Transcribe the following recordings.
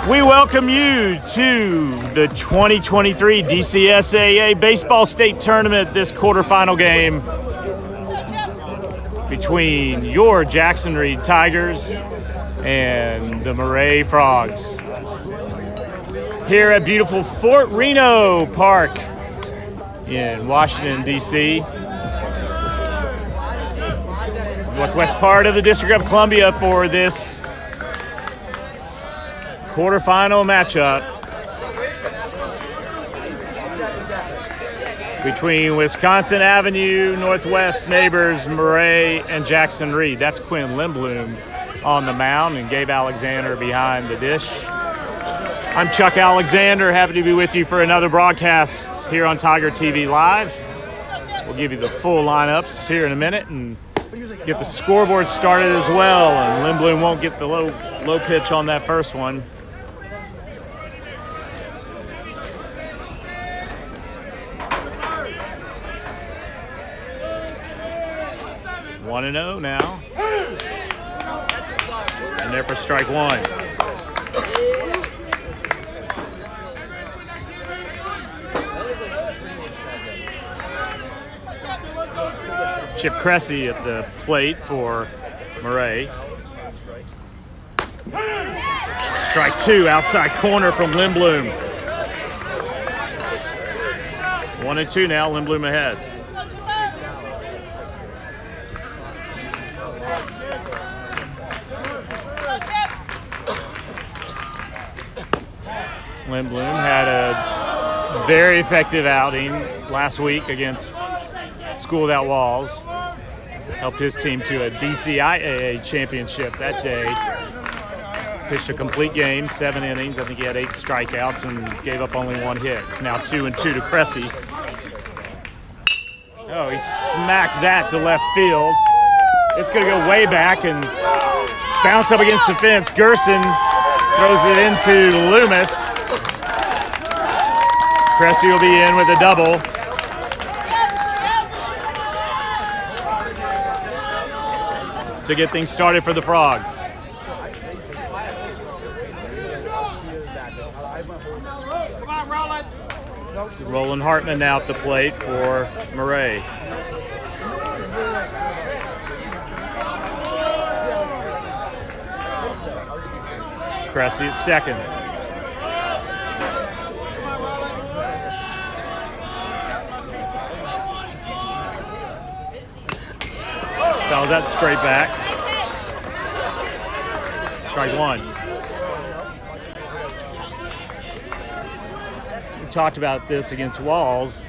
We welcome you to the 2023 DCSAA Baseball State Tournament, this quarterfinal game between your Jackson Reed Tigers and the Maret Frogs. Here at beautiful Fort Reno Park in Washington, D.C. Northwest part of the District of Columbia for this quarterfinal matchup between Wisconsin Avenue Northwest neighbors Maret and Jackson Reed. That's Quinn Lindblom on the mound and Gabe Alexander behind the dish. I'm Chuck Alexander, happy to be with you for another broadcast here on Tiger TV Live. We'll give you the full lineups here in a minute and get the scoreboard started as well, and Lindblom won't get the low pitch on that first one. One and 0 now. And there for strike one. Chip Cressy at the plate for Maret. Strike two, outside corner from Lindblom. 1-2 now, Lindblom ahead. Lindblom had a very effective outing last week against School Without Walls. Helped his team to a DCSAA championship that day. Pitched a complete game, 7 innings. I think he had 8 strikeouts and gave up only 1 hit. It's now 2-2 to Cressy. Oh, he smacked that to left field. It's going to go way back and bounce up against the fence. Gerson throws it into Loomis. Cressy will be in with a double. To get things started for the Frogs. Roland Hartman now at the plate for Maret. Cressy at second. Fouls that straight back. Strike one. We talked about this against Walls.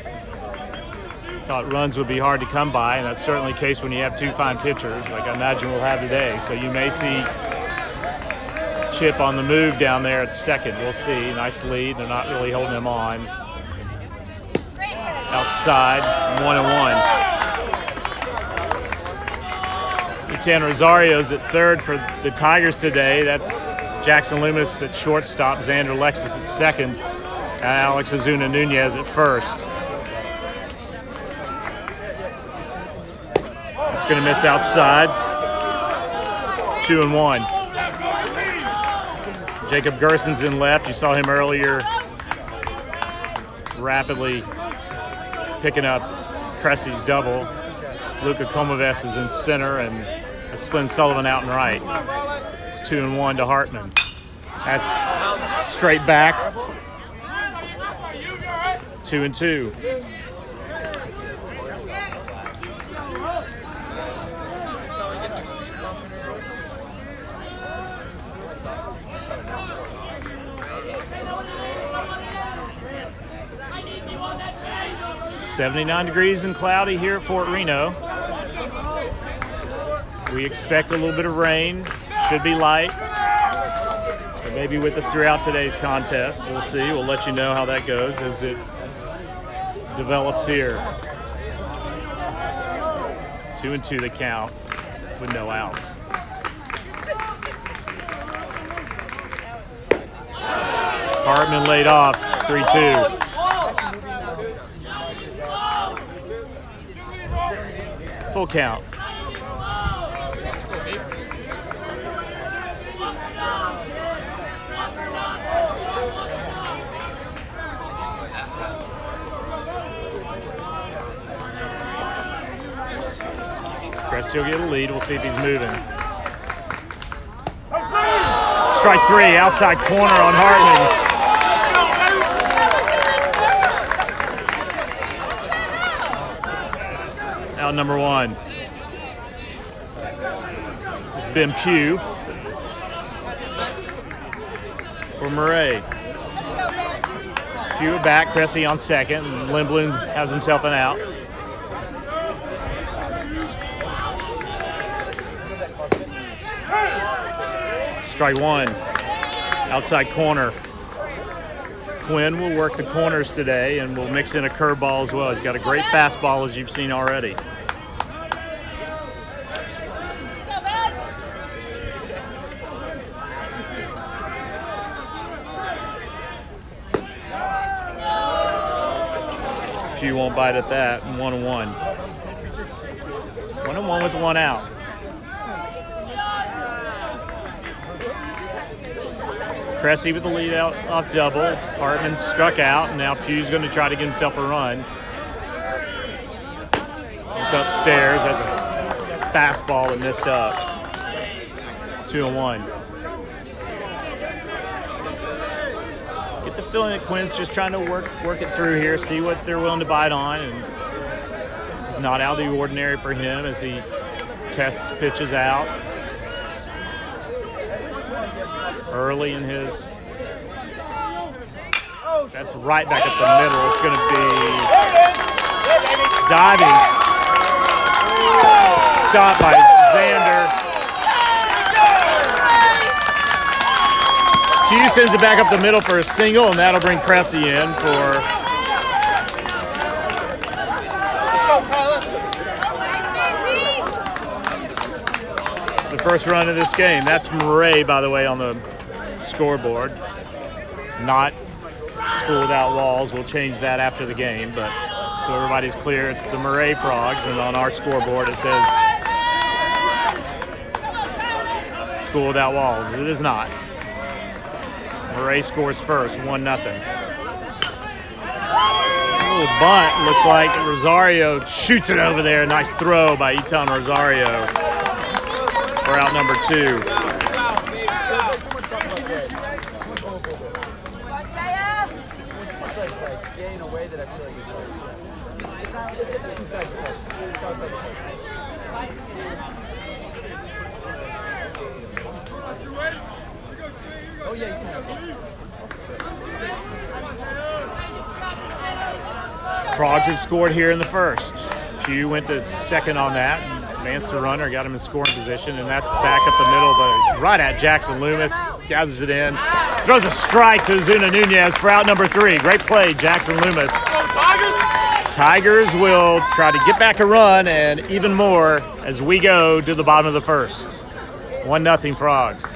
Thought runs would be hard to come by, and that's certainly the case when you have 2 fine pitchers, like I imagine we'll have today. So you may see Chip on the move down there at second. We'll see. Nice lead. They're not really holding him on. Outside, 1-1. Etan Rosario's at third for the Tigers today. That's Jackson Loomis at shortstop, Xander Lexus at second, and Alex Azuna Nunez at first. It's going to miss outside. 2-1. Jacob Gerson's in left. You saw him earlier rapidly picking up Cressy's double. Luca Comaves is in center, and that's Flynn Sullivan out and right. It's 2-1 to Hartman. That's straight back. 2-2. It's 79 degrees and cloudy here at Fort Reno. We expect a little bit of rain. Should be light. It may be with us throughout today's contest. We'll see. We'll let you know how that goes as it develops here. 2-2 the count with no outs. Hartman laid off, 3-2. Full count. Cressy will get a lead. We'll see if he's moving. Strike 3, outside corner on Hartman. Out number 1. It's Ben Pugh for Maret. Pugh back, Cressy on second, and Lindblom has himself an out. Strike 1, outside corner. Quinn will work the corners today and will mix in a curveball as well. He's got a great fastball, as you've seen already. Pugh won't bite at that. 1-1. 1-1 with 1 out. Cressy with the lead out off double. Hartman struck out, and now Pugh's going to try to get himself a run. It's upstairs. That's a fastball that missed up. 2-1. Get the feeling that Quinn's just trying to work it through here, see what they're willing to bite on. And this is not out of the ordinary for him as he tests pitches out early in his. That's right back up the middle. It's going to be diving. Stopped by Xander. Pugh sends it back up the middle for a single, and that'll bring Cressy in for. The first run of this game. That's Maret, by the way, on the scoreboard. Not School Without Walls. We'll change that after the game, but so everybody's clear, it's the Maret Frogs, and on our scoreboard it says School Without Walls. It is not. Maret scores first, 1-0. Little bunt, looks like Rosario shoots it over there. Nice throw by Eton Rosario for out number 2. Frogs have scored here in the first. Pugh went to second on that. Advanced the runner, got him in scoring position, and that's back up the middle, but right at Jackson Loomis. Gathers it in. Throws a strike to Zuna Nunez for out number 3. Great play, Jackson Loomis. Tigers will try to get back a run and even more as we go to the bottom of the first. 1-0 Frogs.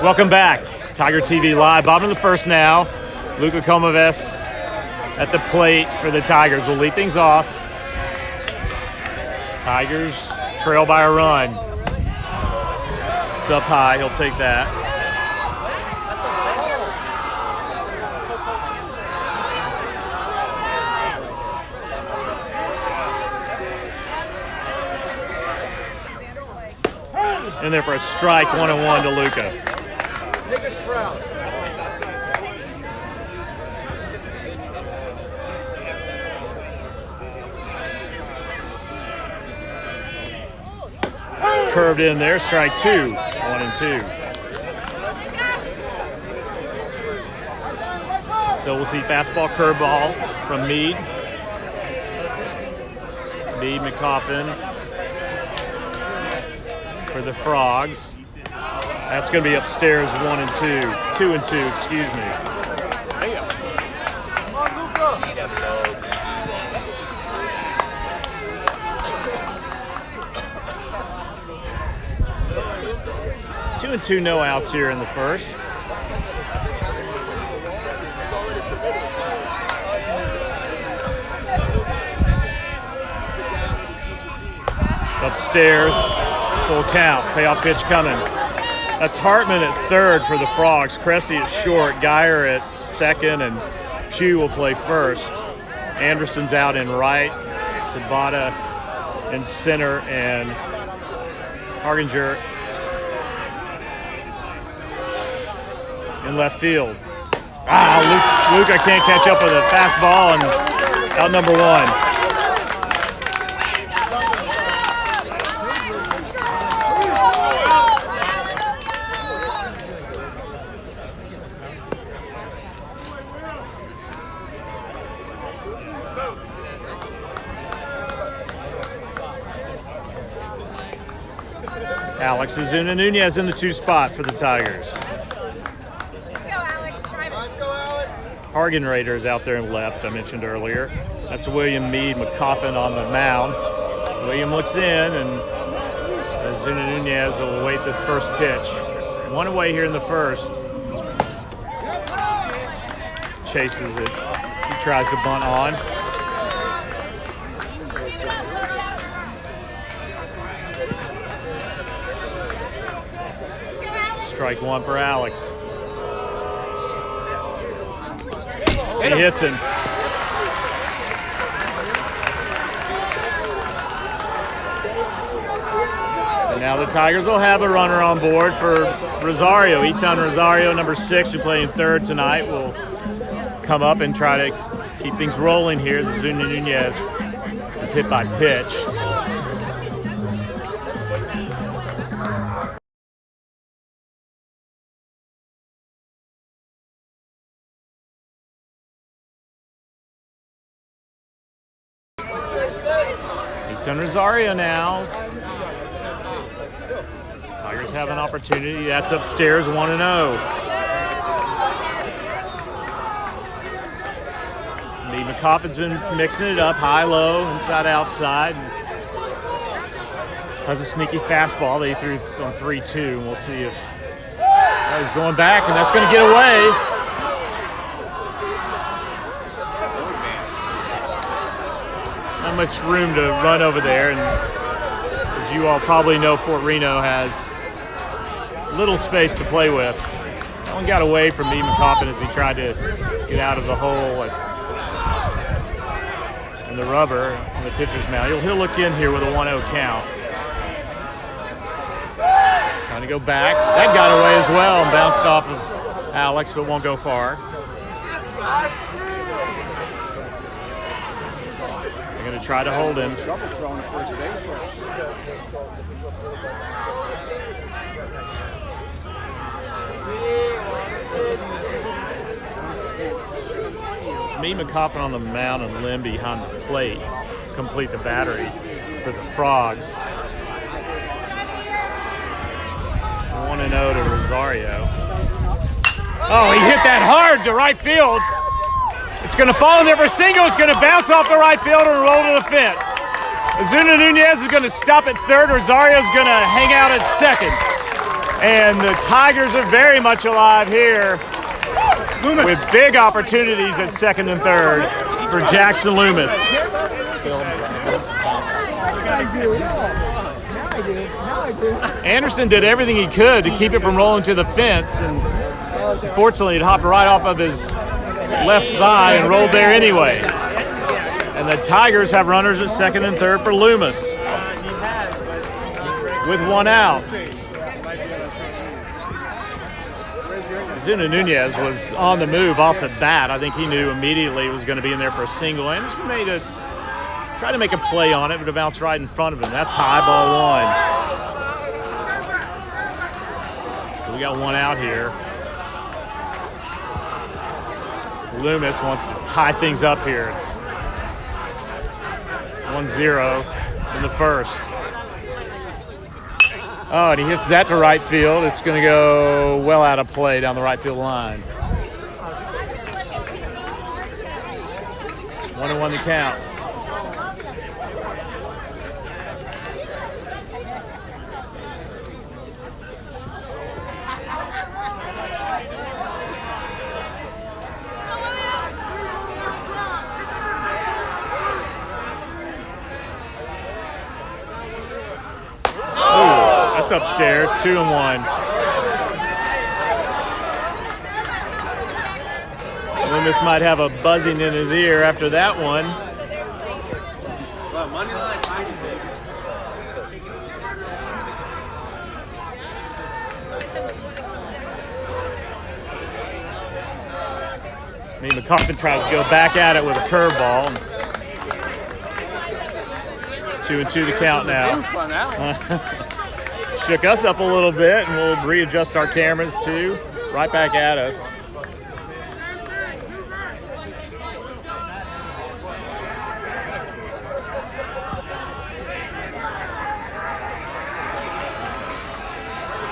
Welcome back. Tiger TV Live. Bottom of the first now. Luka Komaves at the plate for the Tigers. We'll lead things off. Tigers trail by a run. It's up high. He'll take that. In there for a strike, 1-1 to Luka. Curved in there, strike 2, 1-2. So we'll see fastball, curveball from Meade. Meade, McCoffin for the Frogs. That's going to be upstairs, 1-2, 2-2, excuse me. 2-2, no outs here in the first. Upstairs, full count, payoff pitch coming. That's Hartman at third for the Frogs. Cressy at short, Geyer at second, and Pugh will play first. Anderson's out in right, Sabata in center, and Harginger in left field. Luka can't catch up with a fastball, and out number 1. Alex Ozuna Nunez in the 2 spot for the Tigers. Hargan Raiders out there in left, I mentioned earlier. That's William Meade, McCoffin on the mound. William looks in, and Ozuna Nunez will await this first pitch. 1 away here in the first. Chases it. He tries to bunt on. Strike 1 for Alex. He hits him. So now the Tigers will have a runner on board for Rosario. Etan Rosario, number 6, who playing third tonight, will come up and try to keep things rolling here as Ozuna Nunez is hit by pitch. Etan Rosario now. Tigers have an opportunity. That's upstairs, 1-0. Meade McCoffin's been mixing it up, high, low, inside, outside. Has a sneaky fastball that he threw on 3-2. We'll see if he's going back, and that's going to get away. Not much room to run over there, and as you all probably know, Fort Reno has little space to play with. That one got away from Meade McCoffin as he tried to get out of the hole and the rubber on the pitcher's mound. He'll look in here with a 1-0 count. Trying to go back. That got away as well and bounced off of Alex, but won't go far. They're going to try to hold him. Trouble throwing to first base there. It's Meade McCoffin on the mound and Lim behind the plate to complete the battery for the Frogs. 1-0 to Rosario. Oh, he hit that hard to right field. It's going to fall in there for a single. It's going to bounce off the right field and roll to the fence. Ozuna Nunez is going to stop at third. Rosario's going to hang out at second. And the Tigers are very much alive here with big opportunities at second and third for Jackson Loomis. Anderson did everything he could to keep it from rolling to the fence, and unfortunately it hopped right off of his left thigh and rolled there anyway. And the Tigers have runners at second and third for Loomis with one out. Zuna Nunez was on the move off the bat. I think he knew immediately it was going to be in there for a single. Anderson tried to make a play on it, but it bounced right in front of him. That's high, ball one. So we got one out here. Loomis wants to tie things up here. It's 1-0 in the first. Oh, and he hits that to right field. It's going to go well out of play down the right field line. 1-1 the count. That's upstairs, 2-1. Loomis might have a buzzing in his ear after that one. McCarthy tries to go back at it with a curveball. 2-2 the count now. Shook us up a little bit, and we'll readjust our cameras too. Right back at us.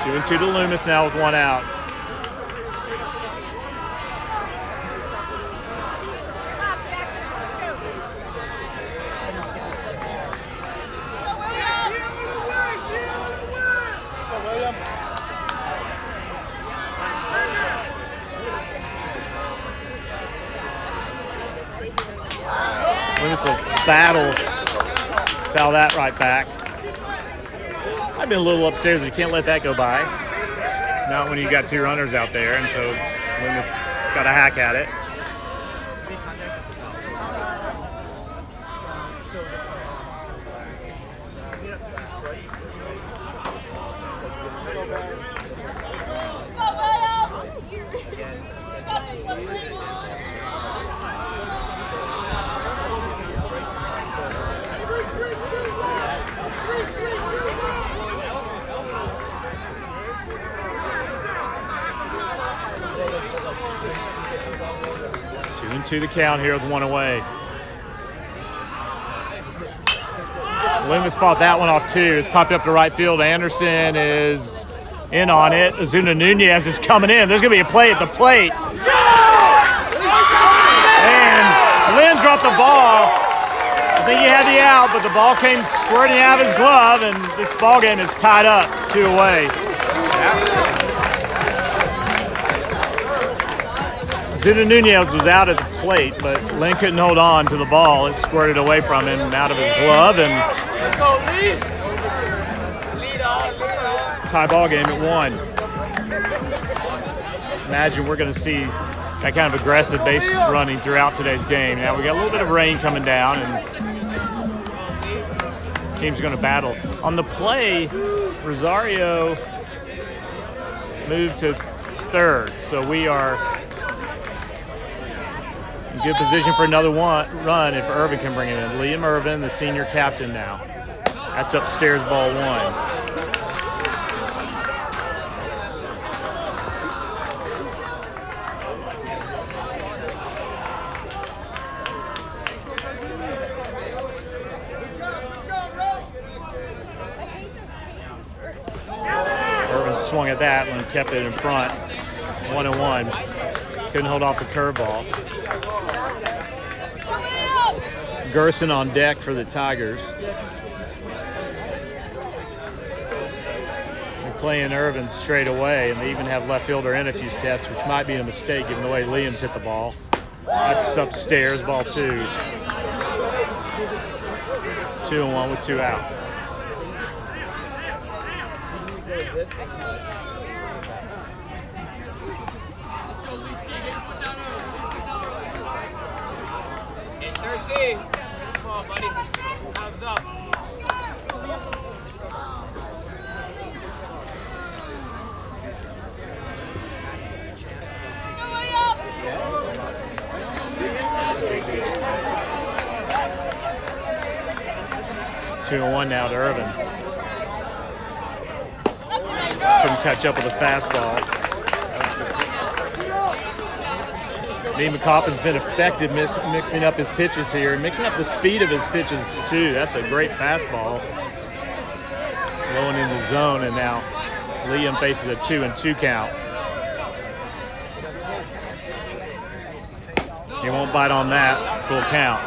Two and two to Loomis now with one out. Loomis will battle, foul that right back. I've been a little upstairs, but you can't let that go by. Not when you got two runners out there, and so Loomis got a hack at it. To the count here with one away. Loomis fought that one off too. It's popped up to right field. Anderson is in on it. Zuna Nunez is coming in. There's going to be a play at the plate. And Lynn dropped the ball. I think he had the out, but the ball came squirting out of his glove, and this ball game is tied up 2 away. Zuna Nunez was out at the plate, but Lynn couldn't hold on to the ball. It squirted away from him and out of his glove, and tie ball game at 1. Imagine we're going to see that kind of aggressive base running throughout today's game. Now we got a little bit of rain coming down, and the team's going to battle. On the play, Rosario moved to third, so we are in good position for another run if Irvin can bring it in. Liam Irvin, the senior captain now. That's upstairs, ball 1. Irvin swung at that and kept it in front. 1-1. Couldn't hold off the curveball. Gerson on deck for the Tigers. playing Irvin straight away, and they even have left fielder in a few steps, which might be a mistake given the way Liam's hit the ball. That's upstairs, ball 2. 2-1 with 2 outs. Come on, buddy. Time's up. 2-1 now to Irvin. Couldn't catch up with a fastball. Lee McCoffin's been effective mixing up his pitches here, mixing up the speed of his pitches too. That's a great fastball. Going in the zone, and now Liam faces a 2-2 count. He won't bite on that. Full count.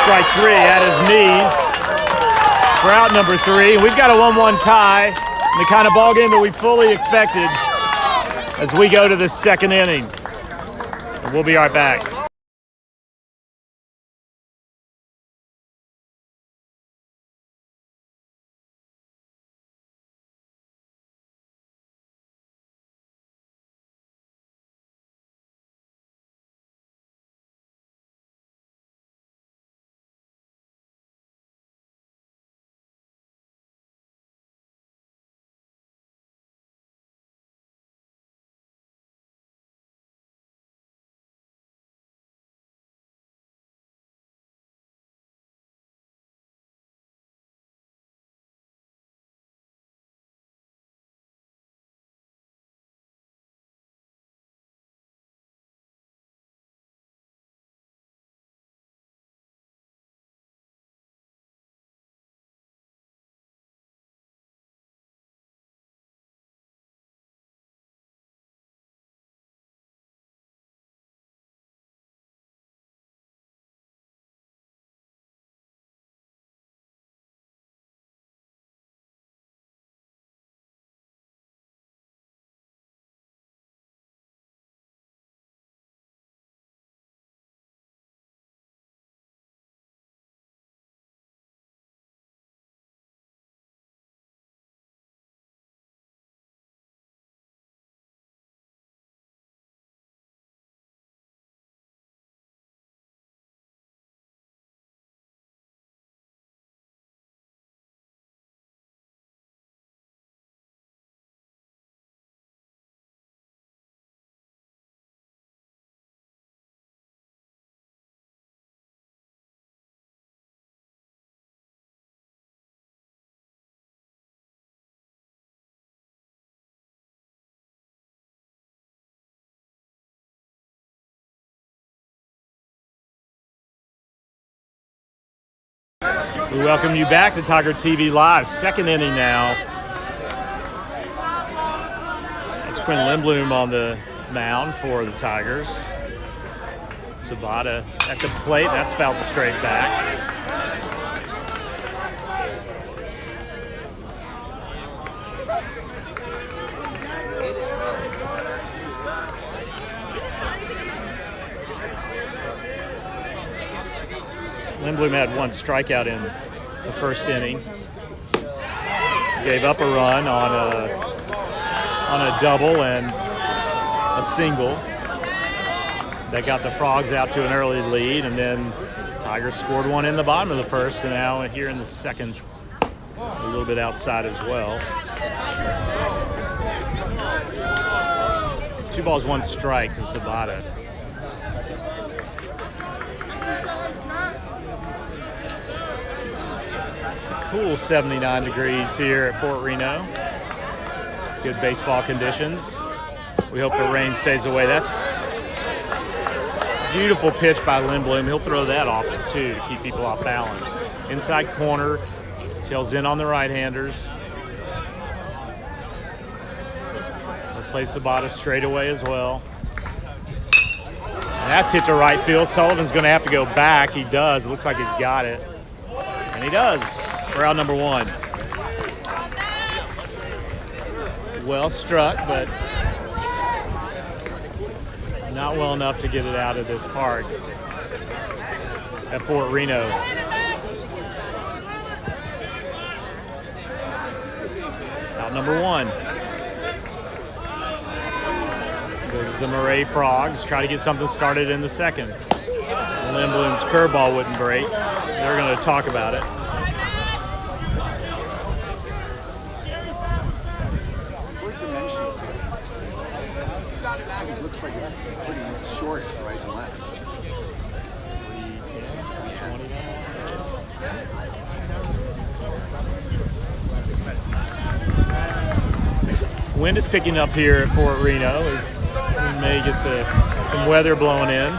Strike 3 at his knees for out number 3. We've got a 1-1 tie, and the kind of ball game that we fully expected as we go to the second inning. And we'll be right back. We welcome you back to Tiger TV Live. Second inning now. It's Quinn Lindblom on the mound for the Tigers. Sabata at the plate. That's fouled straight back. Lindblom had 1 strikeout in the first inning. Gave up a run on a double and a single. That got the Frogs out to an early lead, and then Tigers scored 1 in the bottom of the first, and now here in the second, a little bit outside as well. 2 balls, 1 strike to Sabata. Cool 79 degrees here at Fort Reno. Good baseball conditions. We hope the rain stays away. That's Beautiful pitch by Lindblom. He'll throw that off it too to keep people off balance. Inside corner, tails in on the right-handers. Plays Sabata straight away as well. And that's hit to right field. Sullivan's going to have to go back. He does. It looks like he's got it. And he does. For out number 1. Well struck, but not well enough to get it out of this park at Fort Reno. Out number 1. This is the Maret Frogs. Try to get something started in the second. Lindblom's curveball wouldn't break. They're going to talk about it. What dimensions here? It looks like it's pretty short right and left. Wind is picking up here at Fort Reno. We may get some weather blowing in.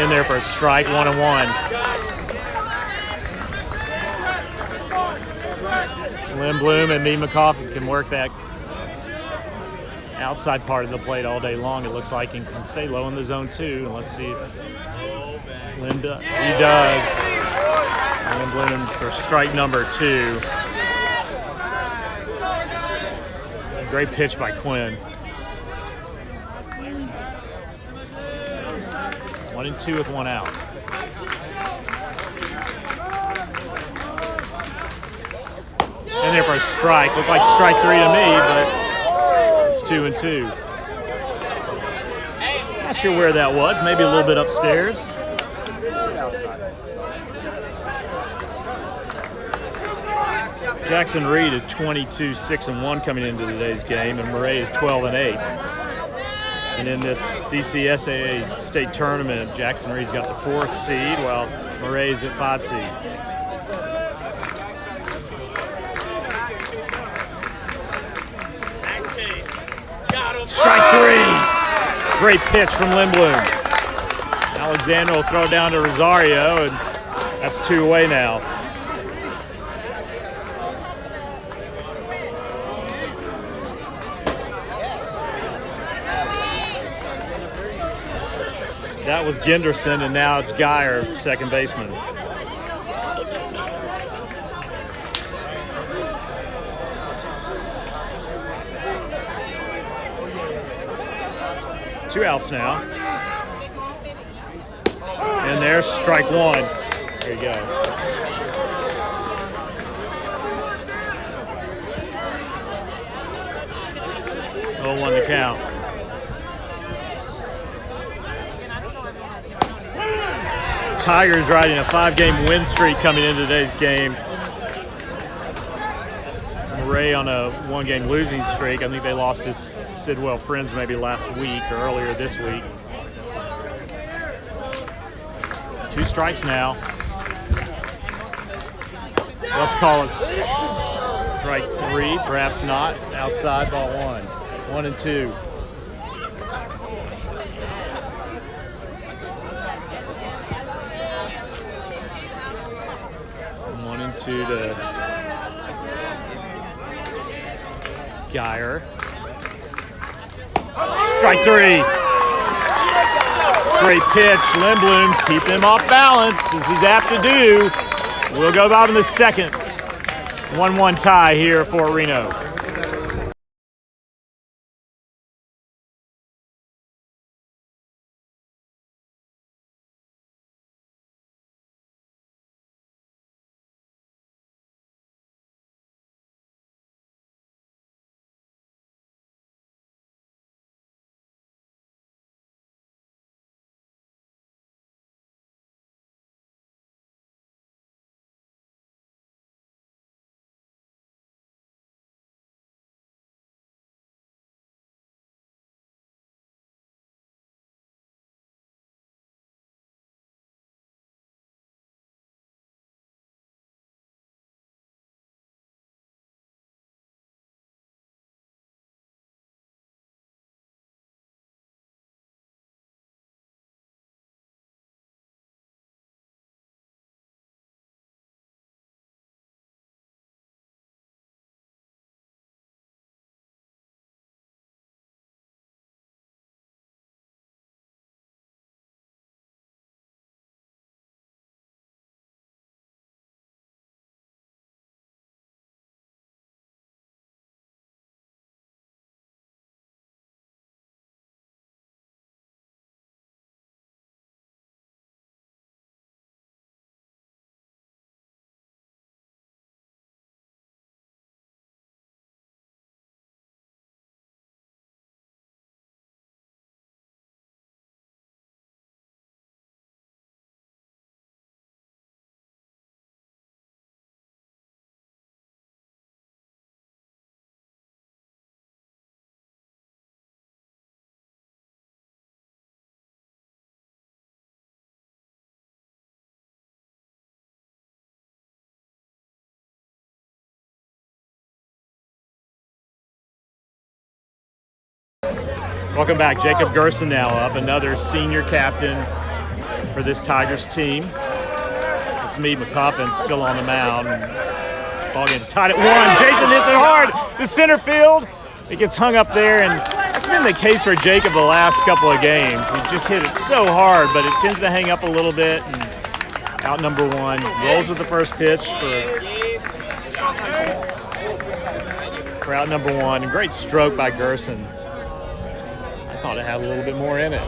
In there for a strike, 1-1. Lindblom and McCoffey can work that outside part of the plate all day long, it looks like, and can stay low in the zone too. And let's see if Linda, he does. Lindblom for strike number 2. Great pitch by Quinn. 1-2 with 1 out. In there for a strike. Looked like strike 3 to me, but it's 2-2. Not sure where that was. Maybe a little bit upstairs. Outside. Jackson Reed is 22-6-1 coming into today's game, and Maret is 12-8. And in this DCSAA state tournament, Jackson Reed's got the 4th seed, while Maret's at 5 seed. Strike 3. Great pitch from Lindblom. Alexander will throw it down to Rosario, and that's 2 away now. That was Genderson, and now it's Geyer, second baseman. Two outs now. And there's strike 1. There you go. Oh, 1 to count. Tigers riding a 5-game win streak coming into today's game. Maret on a 1-game losing streak. I think they lost to Sidwell Friends maybe last week or earlier this week. 2 strikes now. Let's call it strike 3, perhaps not. Outside, ball 1. 1-2. To Geyer. Strike 3. Great pitch. Lindblom keep him off balance, as he's apt to do. We'll go out in the second. 1-1 tie here at Fort Reno. Welcome back. Jacob Gerson now up, another senior captain for this Tigers team. It's Meade McCoffin still on the mound. Ball game's tied at 1. Jason hits it hard to center field. It gets hung up there, and that's been the case for Jacob the last couple of games. He just hit it so hard, but it tends to hang up a little bit. And out number 1, rolls with the first pitch for out number 1. And great stroke by Gerson. I thought it had a little bit more in it.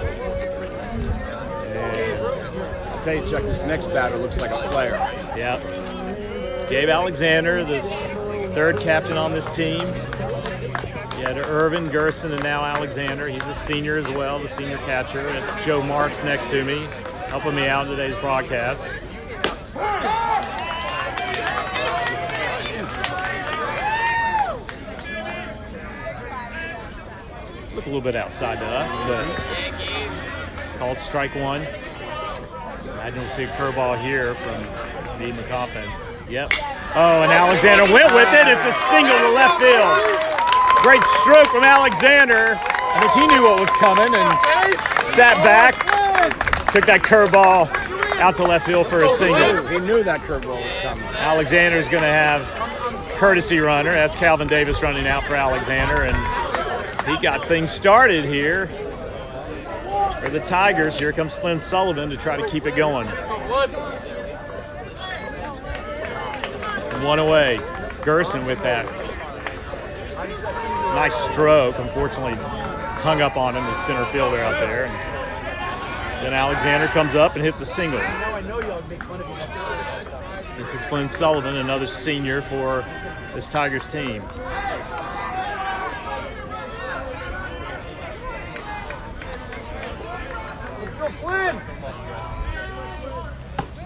I'll tell you, Chuck, this next batter looks like a player. Yep. Gabe Alexander, the third captain on this team. You had Irvin, Gerson, and now Alexander. He's a senior as well, the senior catcher. And it's Joe Marks next to me, helping me out in today's broadcast. Looked a little bit outside to us, but called strike 1. Imagine we'll see a curveball here from Meade McCoffin. Yep. Oh, and Alexander went with it. It's a single to left field. Great stroke from Alexander. I think he knew what was coming and sat back, took that curveball out to left field for a single. He knew that curveball was coming. Alexander's going to have courtesy runner. That's Calvin Davis running out for Alexander, and he got things started here for the Tigers. Here comes Flynn Sullivan to try to keep it going. 1 away. Gerson with that nice stroke. Unfortunately, hung up on him, the center fielder out there. And then Alexander comes up and hits a single. This is Flynn Sullivan, another senior for this Tigers team.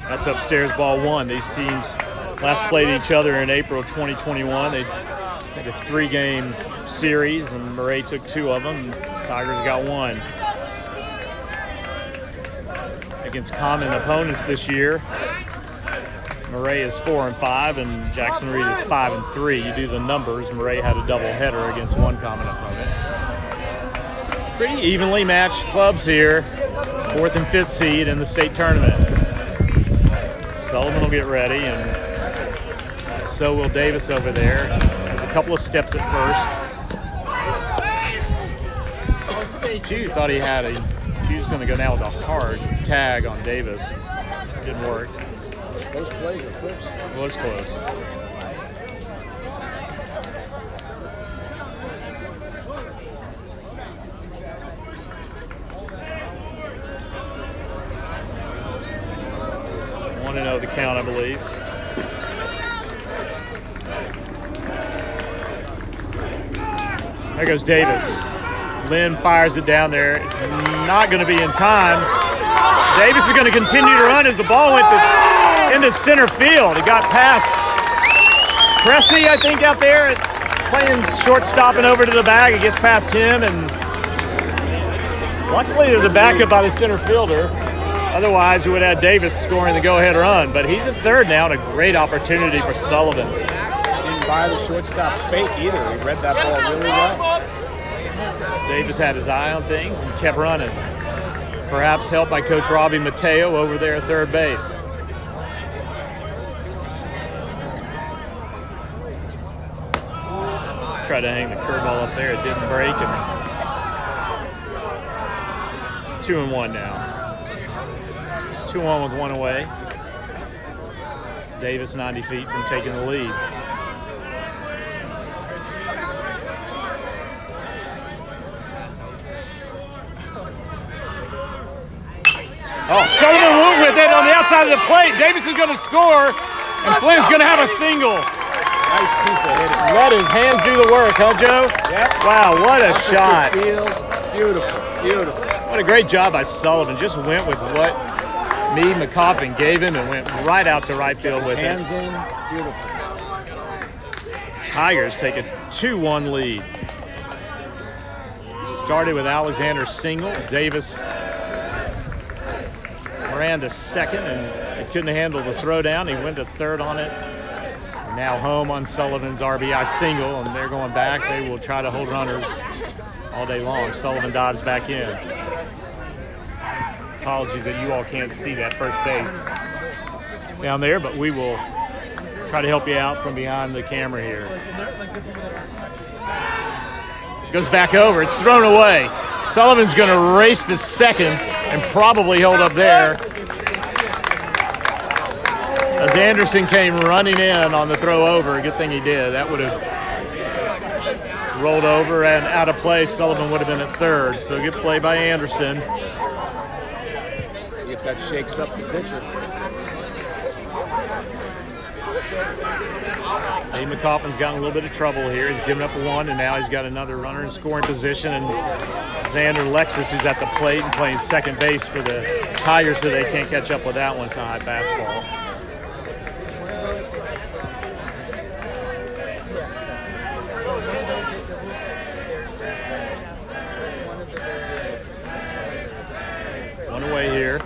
That's upstairs, ball 1. These teams last played each other in April of 2021. They had a 3-game series, and Maret took 2 of them. Tigers got 1. Against common opponents this year, Maret is 4-5, and Jackson Reed is 5-3. You do the numbers. Maret had a doubleheader against 1 common opponent. Pretty evenly matched clubs here. 4th and 5th seed in the state tournament. Sullivan will get ready, and so will Davis over there. There's a couple of steps at first. Hugh thought he had Hugh's going to go now with a hard tag on Davis. Didn't work. Close play at first. It was close. The count, I believe. There goes Davis. Lynn fires it down there. It's not going to be in time. Davis is going to continue to run as the ball went into center field. It got past Cressy, I think, out there playing shortstop and over to the bag. It gets past him, and luckily there's a backup by the center fielder. Otherwise, we would have Davis scoring the go-ahead run. But he's at third now, and a great opportunity for Sullivan. Didn't buy the shortstop's fake either. He read that ball really well. Davis had his eye on things and kept running. Perhaps helped by Coach Robbie Mateo over there at third base. Tried to hang the curveball up there. It didn't break. And 2-1 now. 2-1 with 1 away. Davis 90 feet from taking the lead. Oh, Sullivan moved with it on the outside of the plate. Davis is going to score, and Flynn's going to have a single. Nice piece of hitting. Let his hands do the work, huh, Joe? Yep. Wow, what a shot. Field. Beautiful, beautiful. What a great job by Sullivan. Just went with what Meade McCoffin gave him and went right out to right field with hands it. In, beautiful. Tigers take a 2-1 lead. Started with Alexander's single. Davis ran to second, and he couldn't handle the throwdown. He went to third on it. Now home on Sullivan's RBI single, and they're going back. They will try to hold runners all day long. Sullivan dives back in. Apologies that you all can't see that first base down there, but we will try to help you out from behind the camera here. Goes back over. It's thrown away. Sullivan's going to race to second and probably hold up there, as Anderson came running in on the throw over. Good thing he did. That would have rolled over and out of play. Sullivan would have been at third. So good play by Anderson. See if that shakes up the pitcher. Lee McCoffin's gotten a little bit of trouble here. He's given up one, and now he's got another runner in scoring position. And Xander Lexus, who's at the plate and playing second base for the Tigers, so they can't catch up with that one to high fastball. One away here.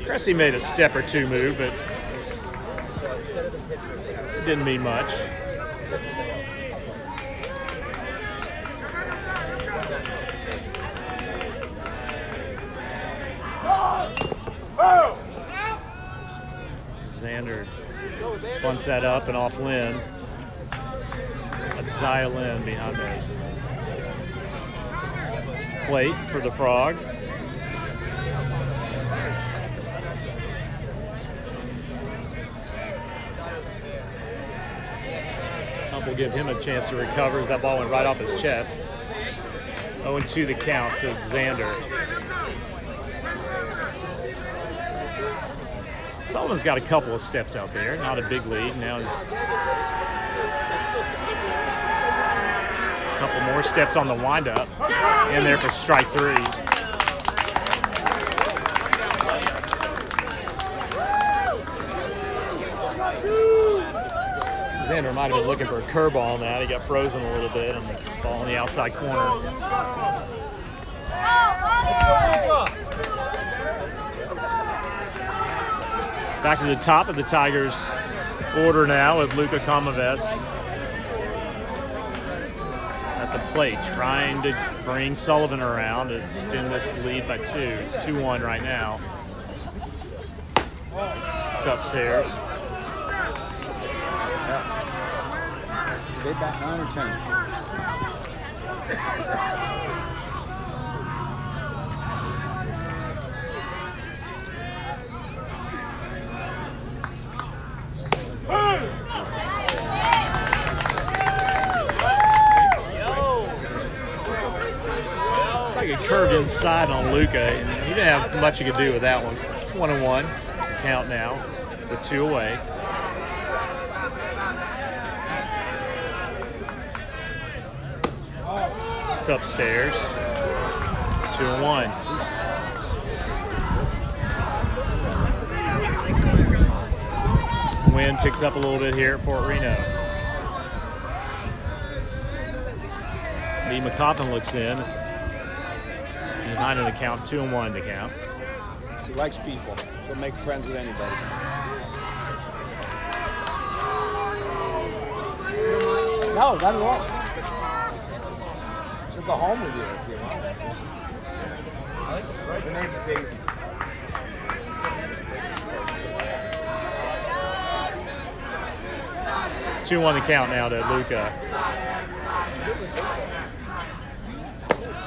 Cressy made a step or two move, but it didn't mean much. Xander bunts that up and off Lynn. That's Zia Lynn behind the plate for the Frogs. Will give him a chance to recover as that ball went right off his chest. 0-2 the count to Xander. Sullivan's got a couple of steps out there, not a big lead. Now a couple more steps on the windup. In there for strike three. Xander might have been looking for a curveball on that. He got frozen a little bit on the ball in the outside corner. Back to the top of the Tigers order now with Luca Comaves at the plate, trying to bring Sullivan around to extend this lead by 2. It's 2-1 right now. It's upstairs. They bat 9 or 10. Like it curved inside on Luca, and he didn't have much he could do with that one. It's 1-1. Count now with 2 away. It's upstairs. 2-1. Wind picks up a little bit here at Fort Reno. Lee McCoffin looks in. Behind in the count, 2-1 to count. She likes people. She'll make friends with anybody. No, not at all. She'll go home with you if you want. Her name's Daisy. Two on the count now to Luca.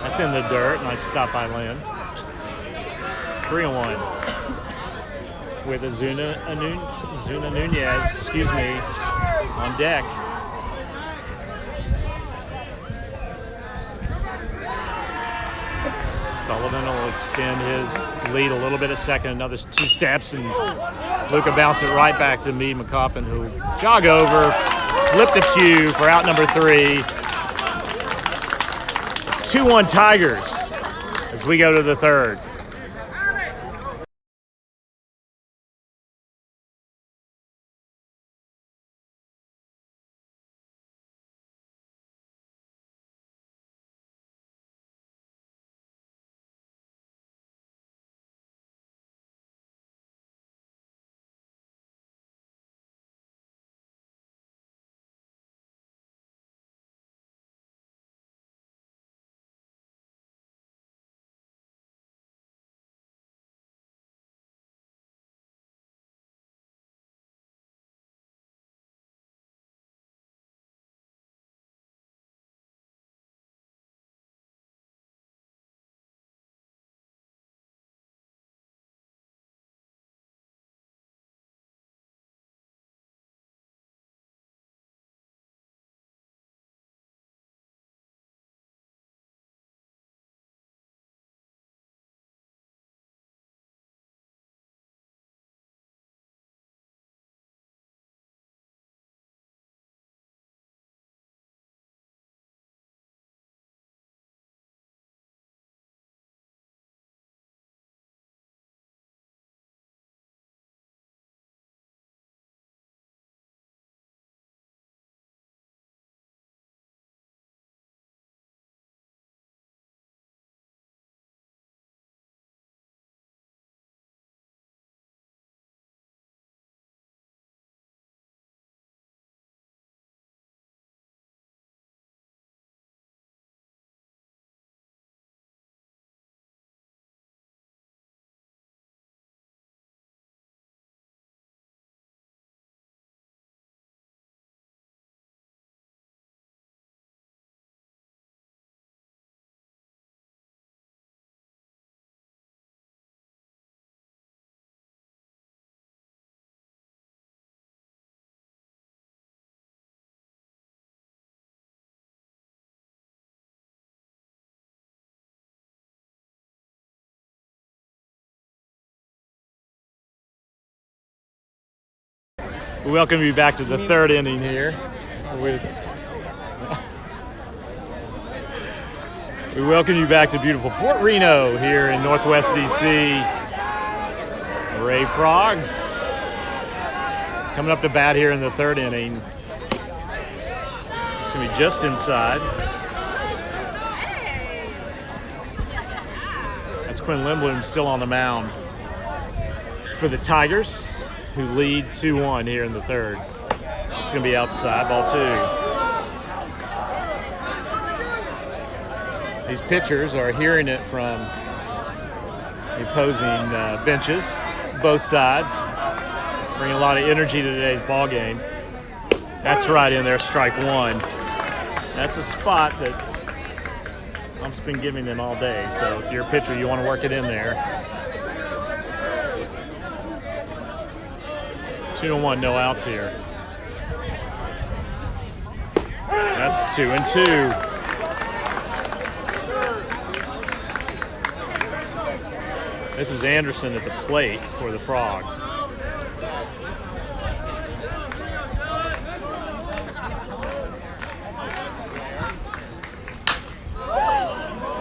That's in the dirt. Nice stop by Lynn. 3-1 with Zuna Nunez, excuse me, on deck. Sullivan will extend his lead a little bit a second, another 2 steps, and Luca bounced it right back to Meade McCoffin, who jog over, flipped a cue for out number 3. It's 2-1 Tigers as we go to the third. We welcome you back to the third inning here. We welcome you back to beautiful Fort Reno here in Northwest DC. Ray Frogs coming up to bat here in the third inning. It's going to be just inside. That's Quinn Lindblom still on the mound for the Tigers, who lead 2-1 here in the third. It's going to be outside, ball 2. These pitchers are hearing it from the opposing benches, both sides, bringing a lot of energy to today's ball game. That's right in there, strike 1. That's a spot that I've been giving them all day. So if you're a pitcher, you want to work it in there. 2-1, no outs here. That's 2-2. This is Anderson at the plate for the Frogs.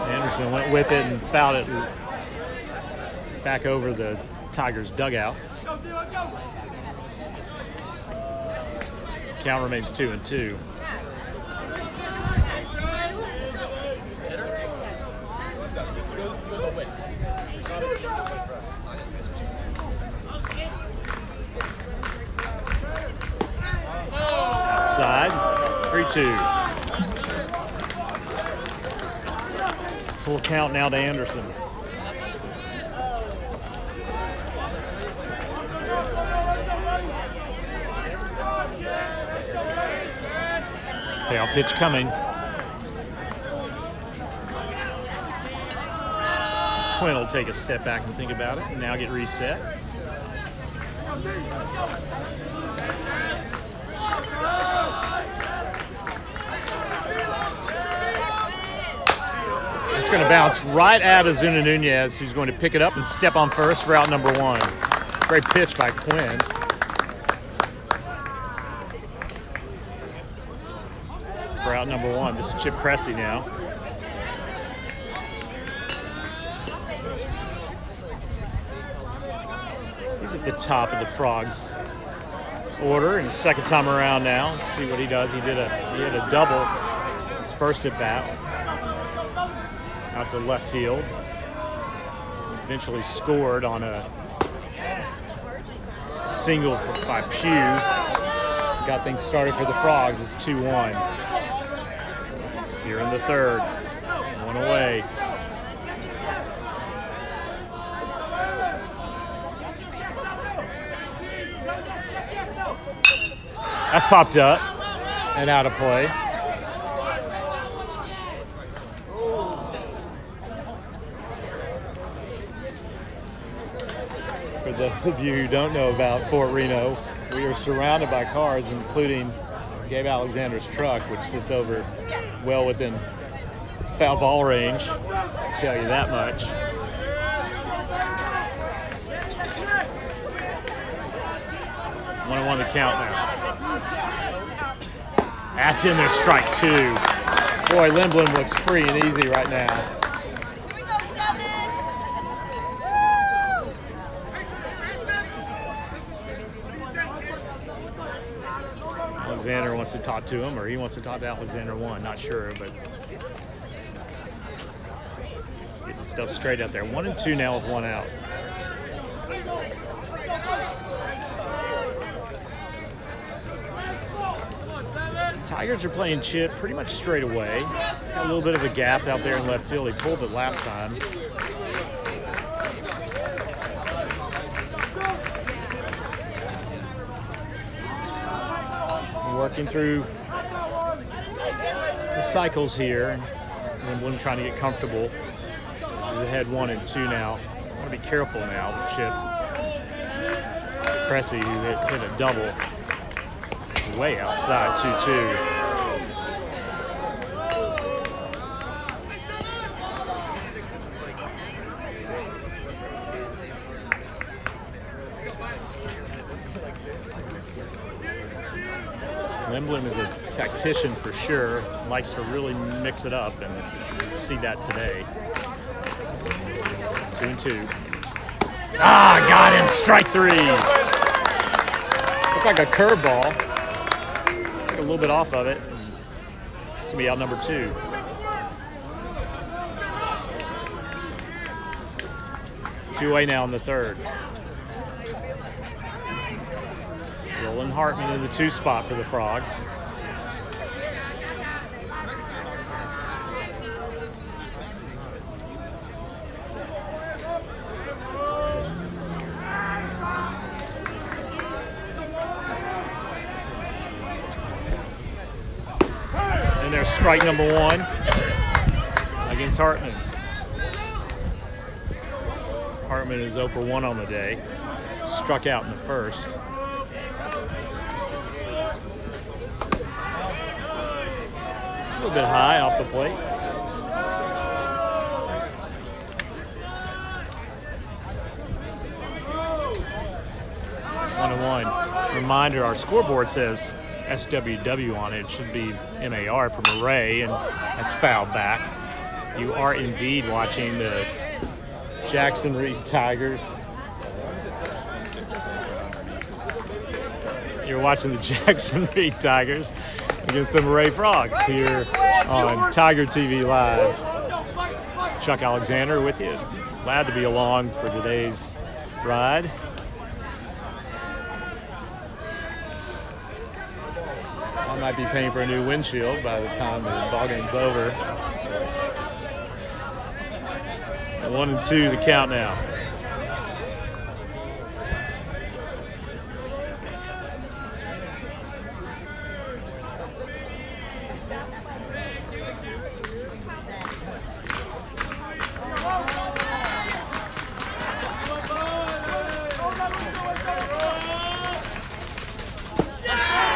Anderson went with it and fouled it back over the Tigers' dugout. Count remains 2-2. Outside, 3-2. Full count now to Anderson. Payoff pitch coming. Quinn will take a step back and think about it and now get reset. It's going to bounce right at Ozuna Nunez, who's going to pick it up and step on first for out number 1. Great pitch by Quinn. For out number 1. This is Chip Cressy now. He's at the top of the Frogs order in his second time around now. Let's see what he does. He had a double his first at bat out to left field. Eventually scored on a single by Pugh. Got things started for the Frogs. It's 2-1. Here in the third. 1 away. That's popped up and out of play. For those of you who don't know about Fort Reno, we are surrounded by cars, including Gabe Alexander's truck, which sits over well within foul ball range. I'll tell you that much. One the count now. That's in there, strike 2. Boy, Lindblom looks free and easy right now. Alexander wants to talk to him, or he wants to talk to Alexander 1, not sure, but getting stuff straight out there. 1-2 now with 1 out. Tigers are playing Chip pretty much straight away. He's got a little bit of a gap out there in left field. He pulled it last time. Working through the cycles here. And Lindblom trying to get comfortable. He's ahead 1-2 now. I want to be careful now with Chip. Cressy, who hit a double. Way outside, 2-2. competition for sure. Likes to really mix it up, and you can see that today. 2-2. Ah, got him. Strike 3. Looked like a curveball. Took a little bit off of it. It's going to be out number 2. Two-way now in the third. Roland Hartman in the 2 spot for the Frogs. And there's strike number 1 against Hartman. Hartman is 0 for 1 on the day. Struck out in the first. A little bit high off the plate. 1-1. Reminder, our scoreboard says SWW on it. It should be MAR for Maret, and that's fouled back. You are indeed watching the Jackson Reed Tigers. You're watching the Jackson Reed Tigers against the Maret Frogs here on Tiger TV Live. Chuck Alexander with you. Glad to be along for today's ride. I might be paying for a new windshield by the time the ball game's over. 1-2 the count now.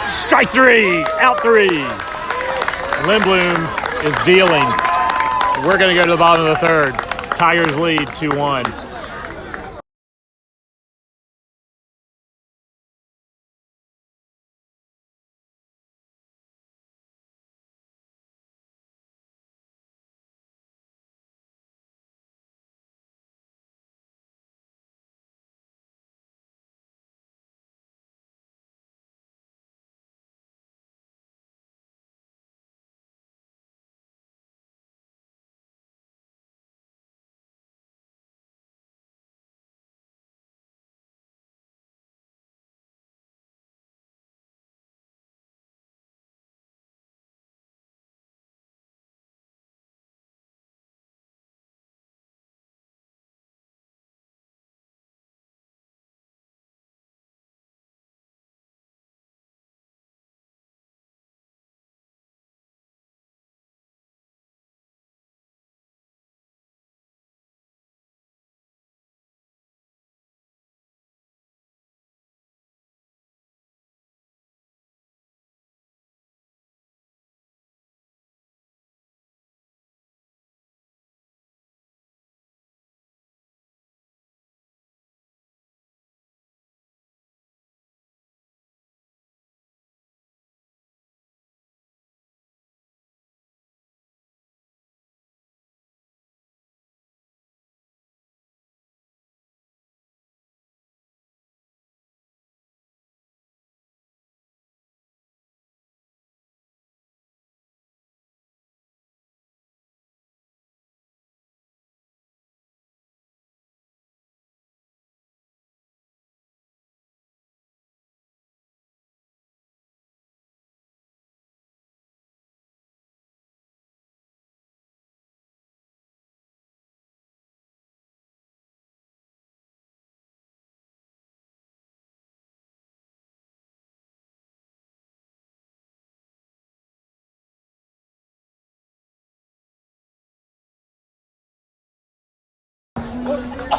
Strike 3, out 3. Lindblom is dealing. We're going to go to the bottom of the third. Tigers lead 2-1.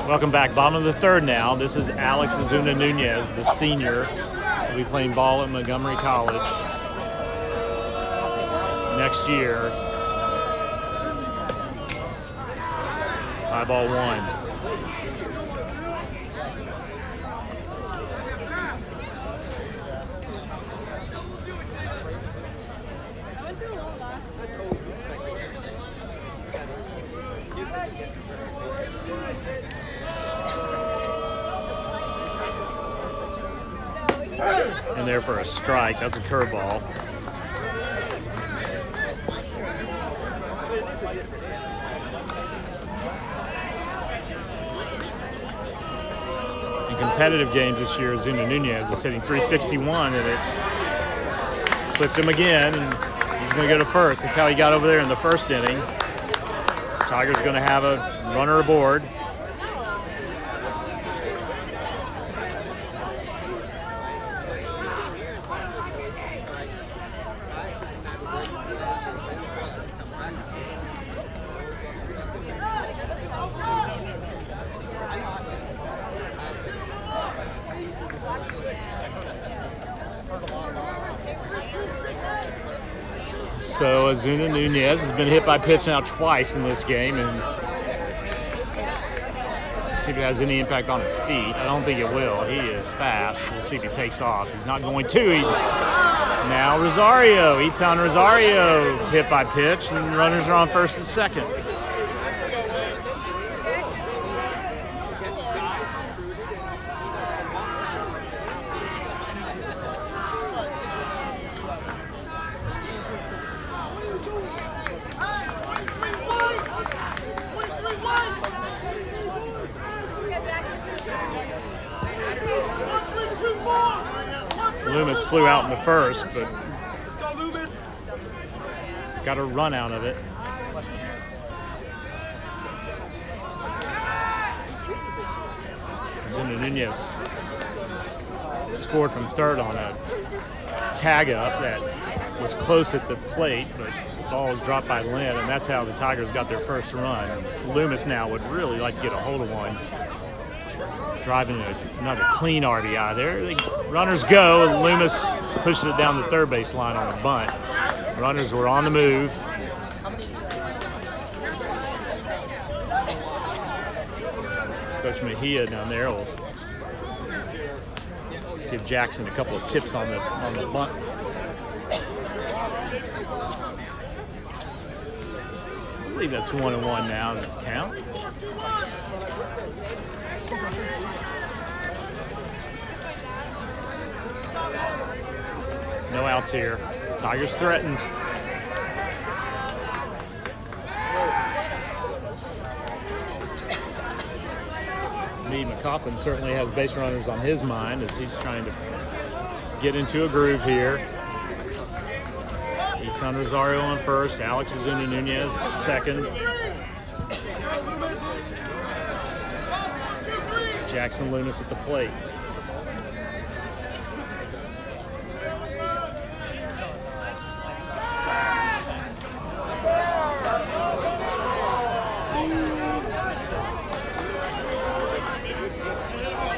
Welcome back. Bottom of the third now. This is Alex Azuna Nunez, the senior. He'll be playing ball at Montgomery College next year. High ball 1. And there for a strike. That's a curveball. In competitive games this year, Zuna Nunez is hitting .361, and it clipped him again, and he's going to go to first. That's how he got over there in the first inning. Tigers going to have a runner aboard. So Zuna Nunez has been hit by pitch now twice in this game, and see if it has any impact on his feet. I don't think it will. He is fast. We'll see if he takes off. He's not going to. Now Rosario, Etan Rosario, hit by pitch, and runners are on first and second. Loomis flew out in the first, but got a run out of it. Zuna Nunez scored from third on a tag up that was close at the plate, but the ball was dropped by Lynn, and that's how the Tigers got their first run. Loomis now would really like to get a hold of one. Driving another clean RBI there. Runners go, and Loomis pushes it down the third base line on a bunt. Runners were on the move. Coach Mejia down there will give Jackson a couple of tips on the bunt. I believe that's 1-1 now in the count. No outs here. Tigers threaten. Lee McCoffin certainly has base runners on his mind as he's trying to get into a groove here. Etan Rosario on first, Alex Zuna Nunez second. Jackson Loomis at the plate.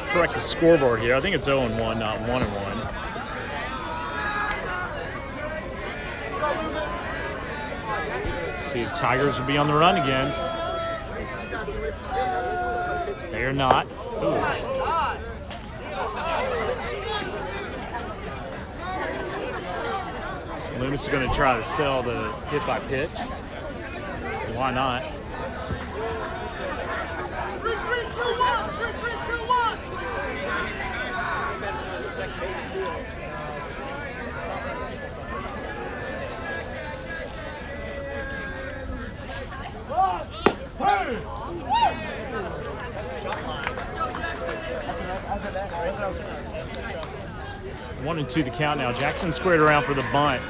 Correct the scoreboard here. I think it's 0-1, not 1-1. See if Tigers will be on the run again. They are not. Ooh. Loomis is going to try to sell the hit by pitch. Why not? One and two the count now. Jackson squared around for the bunt.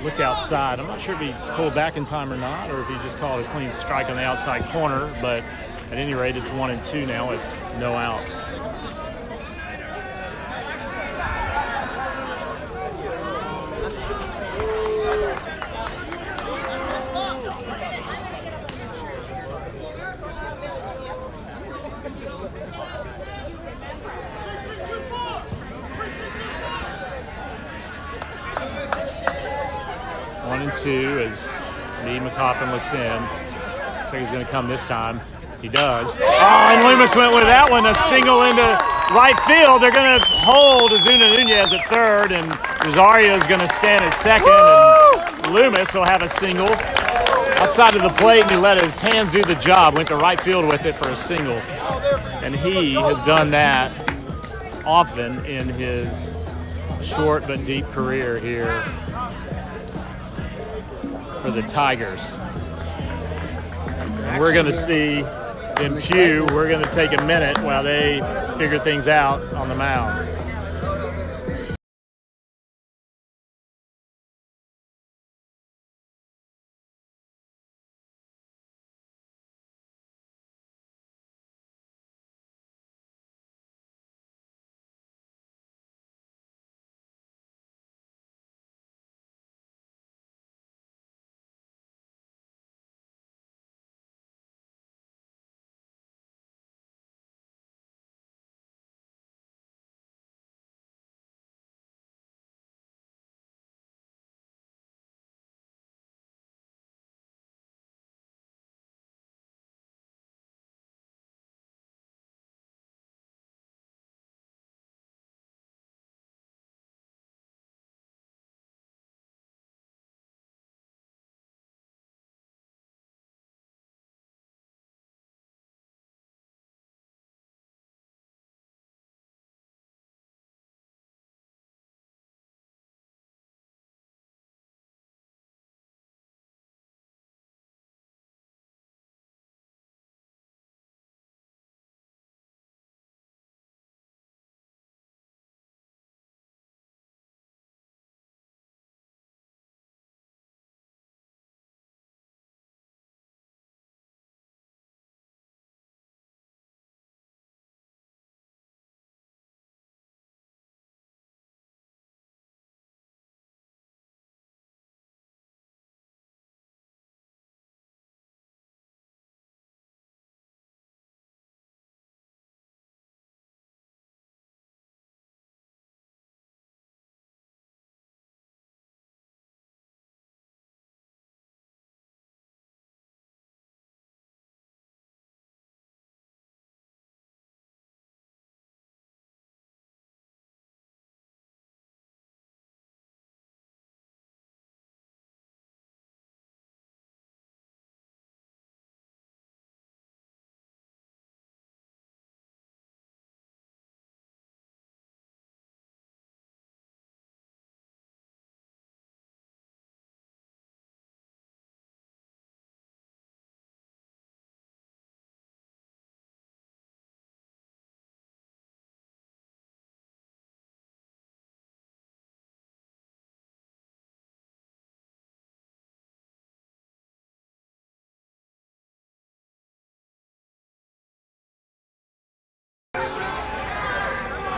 Look outside. I'm not sure if he pulled back in time or not, or if he just called a clean strike on the outside corner, but at any rate, it's 1-2 now with no outs. Two as Lee McCoffin looks in. Looks like he's going to come this time. He does. Oh, and Loomis went with that one, a single into right field. They're going to hold Zuna Nunez at third, and Rosario's going to stand at second, and Loomis will have a single outside of the plate, and he let his hands do the job. Went to right field with it for a single, and he has done that often in his short but deep career here for the Tigers. And we're going to see in Pew, we're going to take a minute while they figure things out on the mound.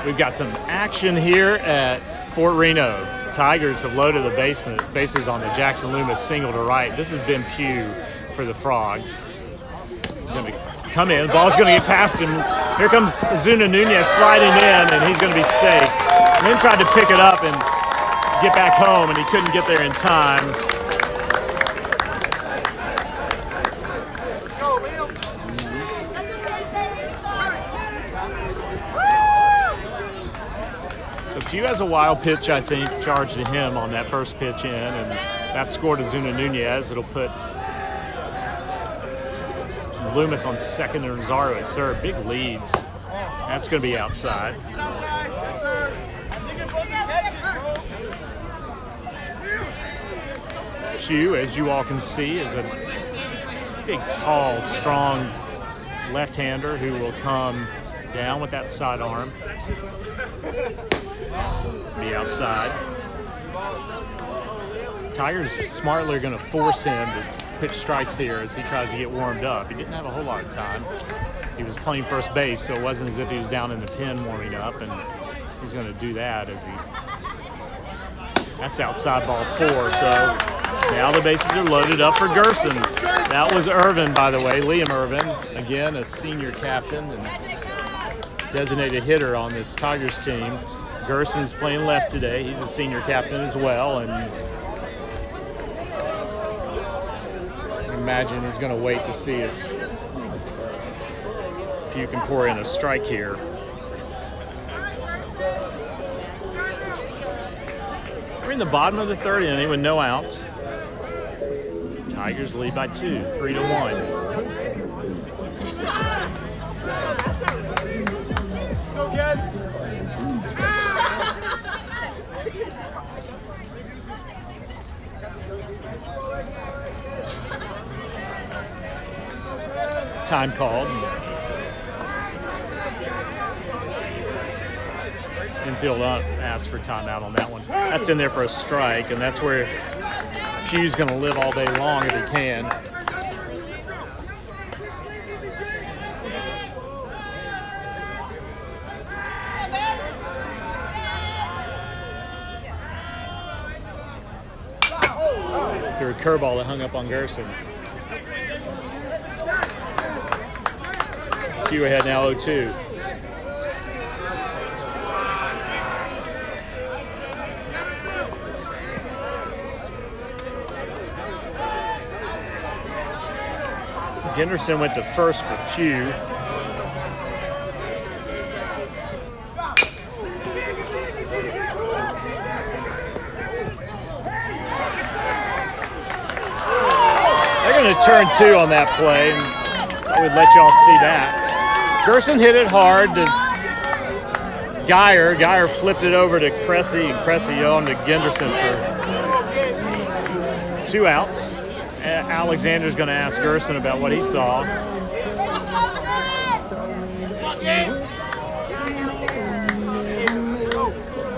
We've got some action here at Fort Reno. Tigers have loaded the bases on the Jackson Loomis single to right. This has been Pugh for the Frogs. He's going to come in. The ball's going to get past him. Here comes Zuna Nunez sliding in, and he's going to be safe. And then tried to pick it up and get back home, and he couldn't get there in time. Pew has a wild pitch, I think, charged to him on that first pitch in, and that scored to Zuna Nunez. It'll put Loomis on second and Rosario at third. Big leads. That's going to be outside. Pew, as you all can see, is a big, tall, strong left-hander who will come down with that side arm. Be outside. Tigers smartly are going to force him to pitch strikes here as he tries to get warmed up. He didn't have a whole lot of time. He was playing first base, so it wasn't as if he was down in the pen warming up, and he's going to do that as he. That's outside ball 4. So now the bases are loaded up for Gerson. That was Irvin, by the way, Liam Irvin, again a senior captain and designated hitter on this Tigers team. Gerson's playing left today. He's a senior captain as well, and I imagine he's going to wait to see if you can pour in a strike here. in the bottom of the third inning with no outs. Tigers lead by 2, 3-1. Let's go, kid. Time called. Infield up asked for timeout on that one. That's in there for a strike, and that's where Pugh's going to live all day long if he can. Through a curveball that hung up on Gerson. Pugh ahead now 0-2. Ginderson went to first for Pugh. They're going to turn 2 on that play, and I would let y'all see that. Gerson hit it hard to Geyer. Geyer flipped it over to Cressy, and Cressy on to Ginderson for 2 outs. Alexander's going to ask Gerson about what he saw.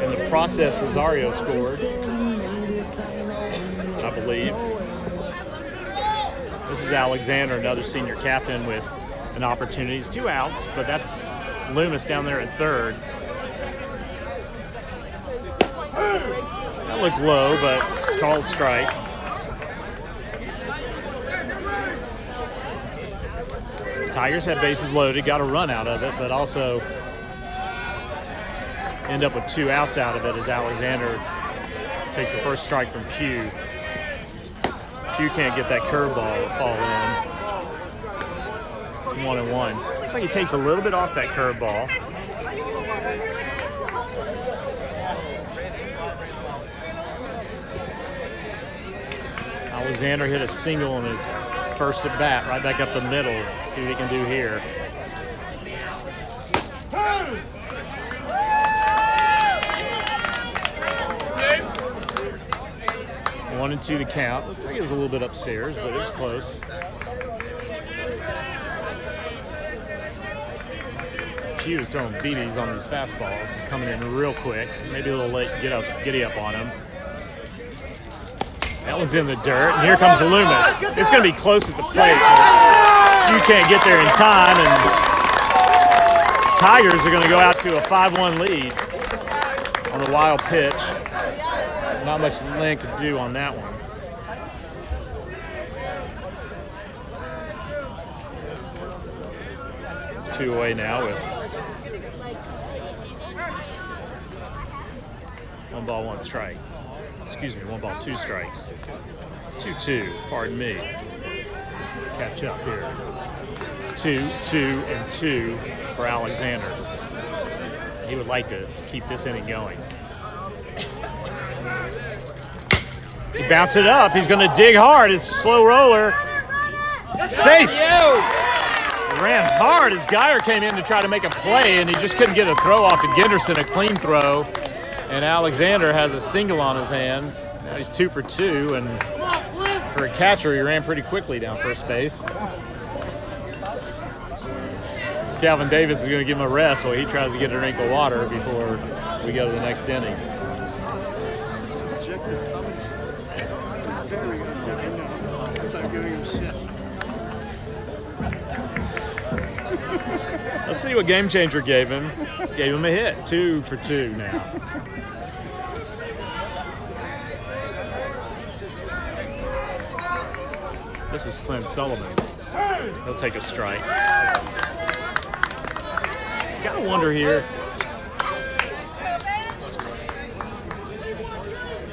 In the process, Rosario scored, I believe. This is Alexander, another senior captain with an opportunity. It's 2 outs, but that's Loomis down there at third. That looked low, but called strike. Tigers had bases loaded, got a run out of it, but also end up with 2 outs out of it as Alexander takes the first strike from Pugh. Pugh can't get that curveball to fall in. It's 1-1. Looks like he takes a little bit off that curveball. Alexander hit a single in his first at bat, right back up the middle. See what he can do here. One and 2 the count. Looks like it was a little bit upstairs, but it was close. Pugh is throwing BBs on these fastballs and coming in real quick. Maybe a little late giddy up on him. That one's in the dirt, and here comes Loomis. It's going to be close at the plate. You can't get there in time, and Tigers are going to go out to a 5-1 lead on the wild pitch. Not much Lynn could do on that one. Two away now with 1 ball, 1 strike. Excuse me, 1 ball, 2 strikes. 2-2, pardon me. Catch up here. 2, 2, and 2 for Alexander. He would like to keep this inning going. He bounced it up. He's going to dig hard. It's a slow roller. Safe. He ran hard as Geyer came in to try to make a play, and he just couldn't get a throw off to Ginderson, a clean throw. And Alexander has a single on his hands. Now he's 2 for 2, and for a catcher, he ran pretty quickly down first base. Calvin Davis is going to give him a rest while he tries to get a drink of water before we go to the next inning. Let's see what Game Changer gave him. Gave him a hit. 2 for 2 now. This is Flynn Sullivan. He'll take a strike. Gotta wonder here.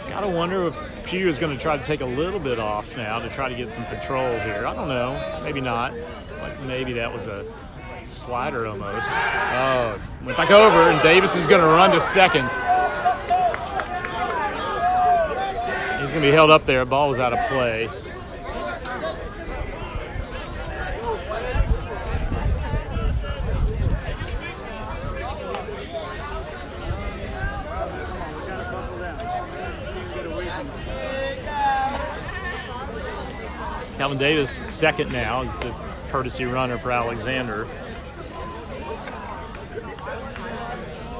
Gotta wonder if Pugh is going to try to take a little bit off now to try to get some control here. I don't know. Maybe not. Like maybe that was a slider almost. Oh, went back over, and Davis is going to run to second. It's going to be held up there. Ball was out of play. Calvin Davis, second now, is the courtesy runner for Alexander.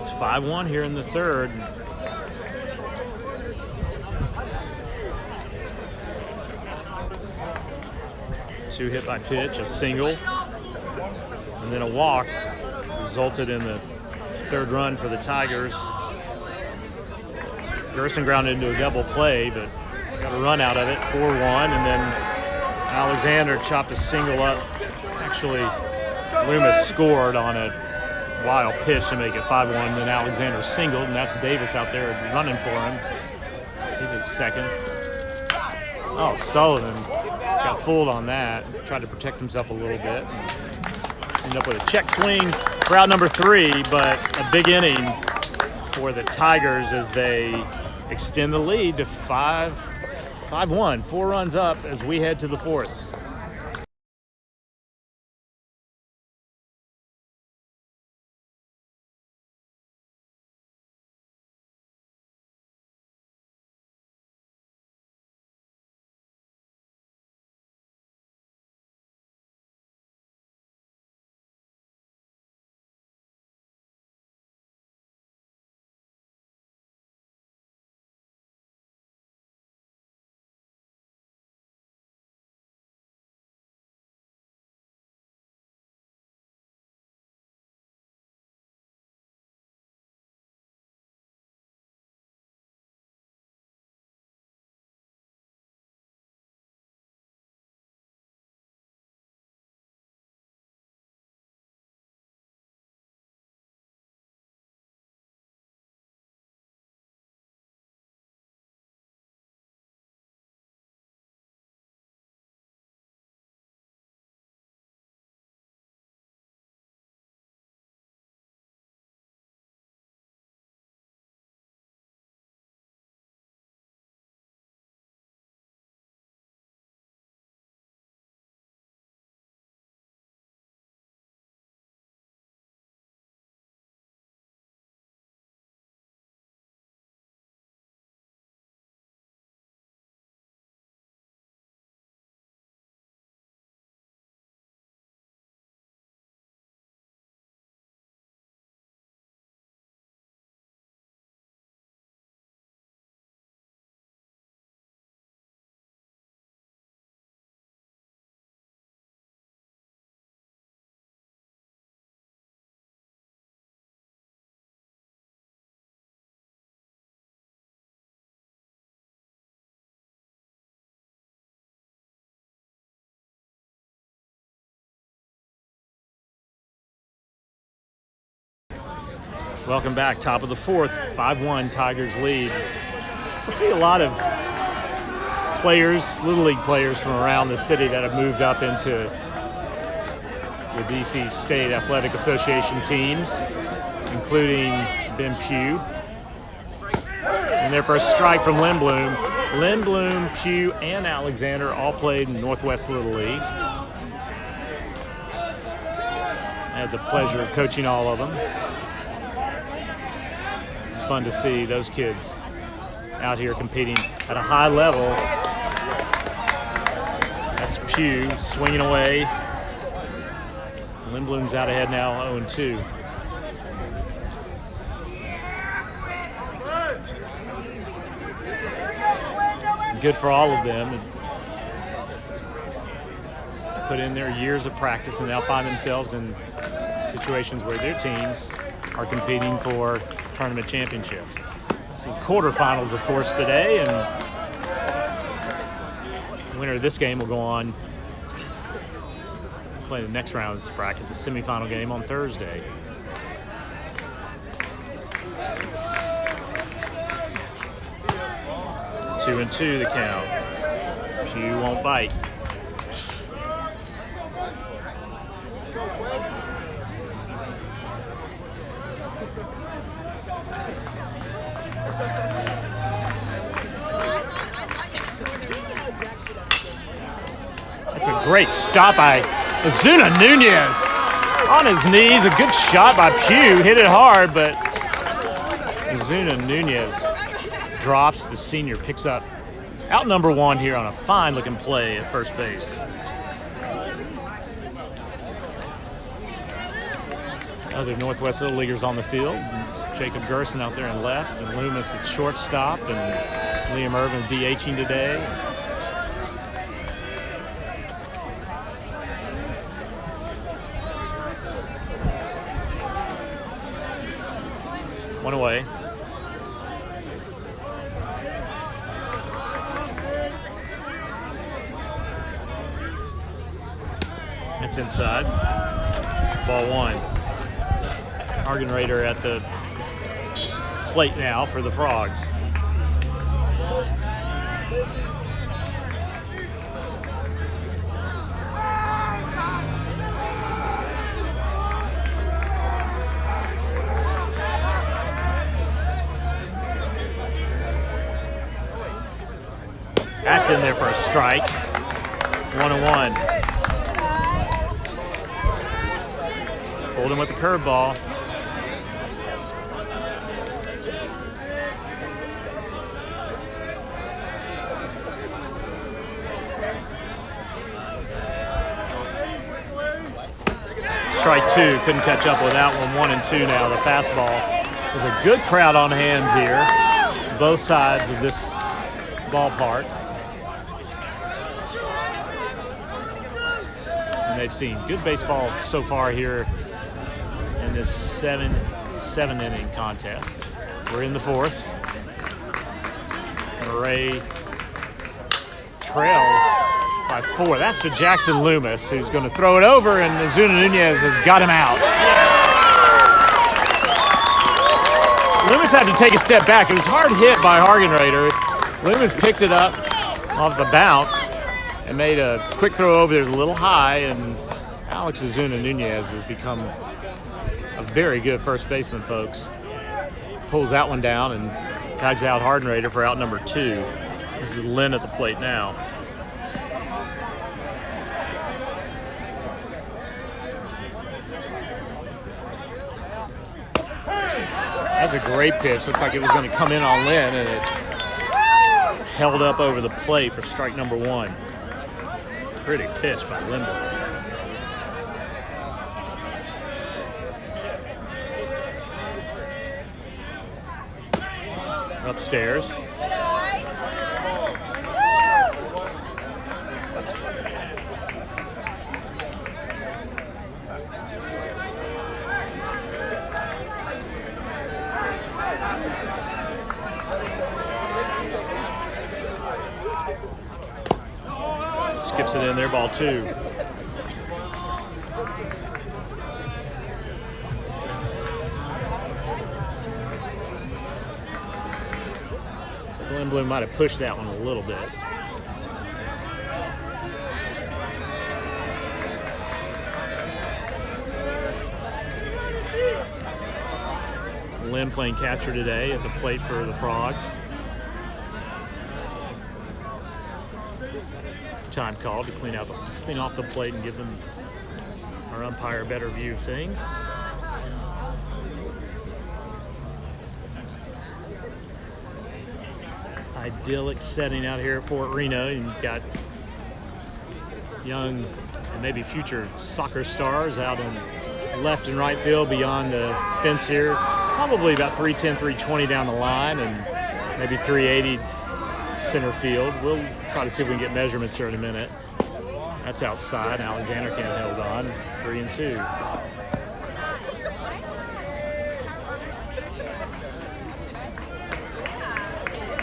It's 5-1 here in the third. Two hit by pitch, a single, and then a walk resulted in the third run for the Tigers. Gerson grounded into a double play, but got a run out of it, 4-1, and then Alexander chopped a single up. Actually, Loomis scored on a wild pitch to make it 5-1. Then Alexander singled, and that's Davis out there running for him. He's at second. Oh, Sullivan got fooled on that. Tried to protect himself a little bit. Ended up with a check swing for out number 3, but a big inning for the Tigers as they extend the lead to 5-1, 4 runs up as we head to the fourth. Welcome back, top of the fourth, 5-1 Tigers lead. We'll see a lot of players, Little League players from around the city that have moved up into the DC State Athletic Association teams, including Ben Pugh. And their first strike from Lindblom. Lindblom, Pugh, and Alexander all played in Northwest Little League. I had the pleasure of coaching all of them. It's fun to see those kids out here competing at a high level. That's Pugh swinging away. Lindblom's out ahead now, 0-2. Good for all of them. Put in their years of practice and now find themselves in situations where their teams are competing for tournament championships. This is quarterfinals, of course, today, and the winner of this game will go on play the next round of this bracket, the semifinal game on Thursday. Two and two the count. Pugh won't bite. Great stop by Zuna Nunez on his knees. A good shot by Pugh. Hit it hard, but Zuna Nunez drops. The senior picks up out number 1 here on a fine-looking play at first base. Other Northwest Little Leaguers on the field. It's Jacob Gerson out there in left, and Loomis at shortstop, and Liam Irvin DHing today. One away. It's inside. Ball 1. Argenrader at the plate now for the Frogs. That's in there for a strike. 1-1. Pulled him with the curveball. Strike 2, couldn't catch up with that one. 1-2 now. The fastball. There's a good crowd on hand here, both sides of this ballpark. And they've seen good baseball so far here in this seven-inning contest. We're in the 4th. Maret trails by 4. That's to Jackson Loomis, who's going to throw it over, and Zuna Nunez has got him out. Loomis had to take a step back. It was hard hit by Argenrader. Loomis picked it up off the bounce and made a quick throw over there, a little high, and Alex Zuna Nunez has become a very good first baseman, folks. Pulls that one down and tags out Argenrader for out number 2. This is Lynn at the plate now. That's a great pitch. Looks like it was going to come in on Lynn, and it held up over the plate for strike number 1. Pretty pitch by Lindbergh. Upstairs. Skips it in there, ball 2. Glenn Bloom might have pushed that one a little bit. Lynn playing catcher today at the plate for the Frogs. Time called to clean off the plate and give them our umpire a better view of things. Idyllic setting out here at Fort Reno. You've got young and maybe future soccer stars out in left and right field beyond the fence here. Probably about 310, 320 down the line, and maybe 380 center field. We'll try to see if we can get measurements here in a minute. That's outside. Alexander can't hold on. 3-2.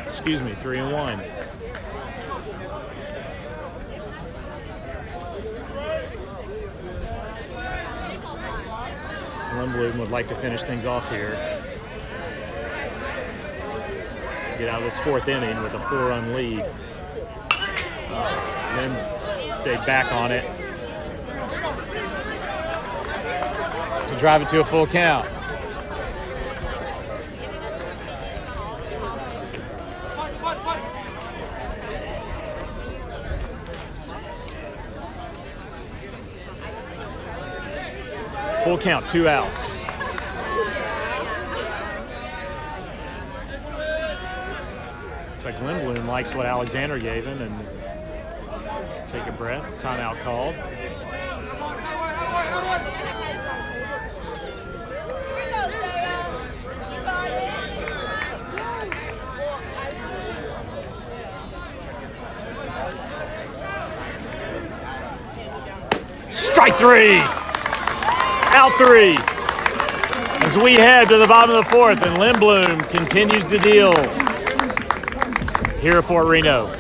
Excuse me, 3-1. Lindblom would like to finish things off here. Get out of this 4th inning with a 4-run lead. Then stay back on it to drive it to a full count. Full count, 2 outs. Looks like Lindblom likes what Alexander gave him and take a breath. Timeout called. Strike 3. Out 3. As we head to the bottom of the 4th, and Lindblom continues to deal here at Fort Reno.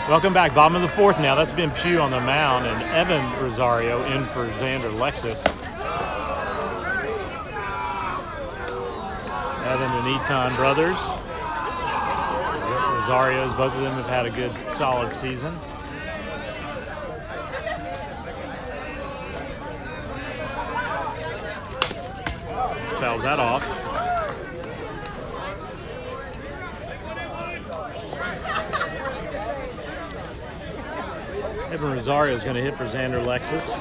Welcome back. Bottom of the 4th now. That's been Pugh on the mound, and Evan Rosario in for Xander Lexus. Evan and Eton brothers. Rosarios, both of them have had a good, solid season. Fouls that off. Evan Rosario is going to hit for Xander Lexus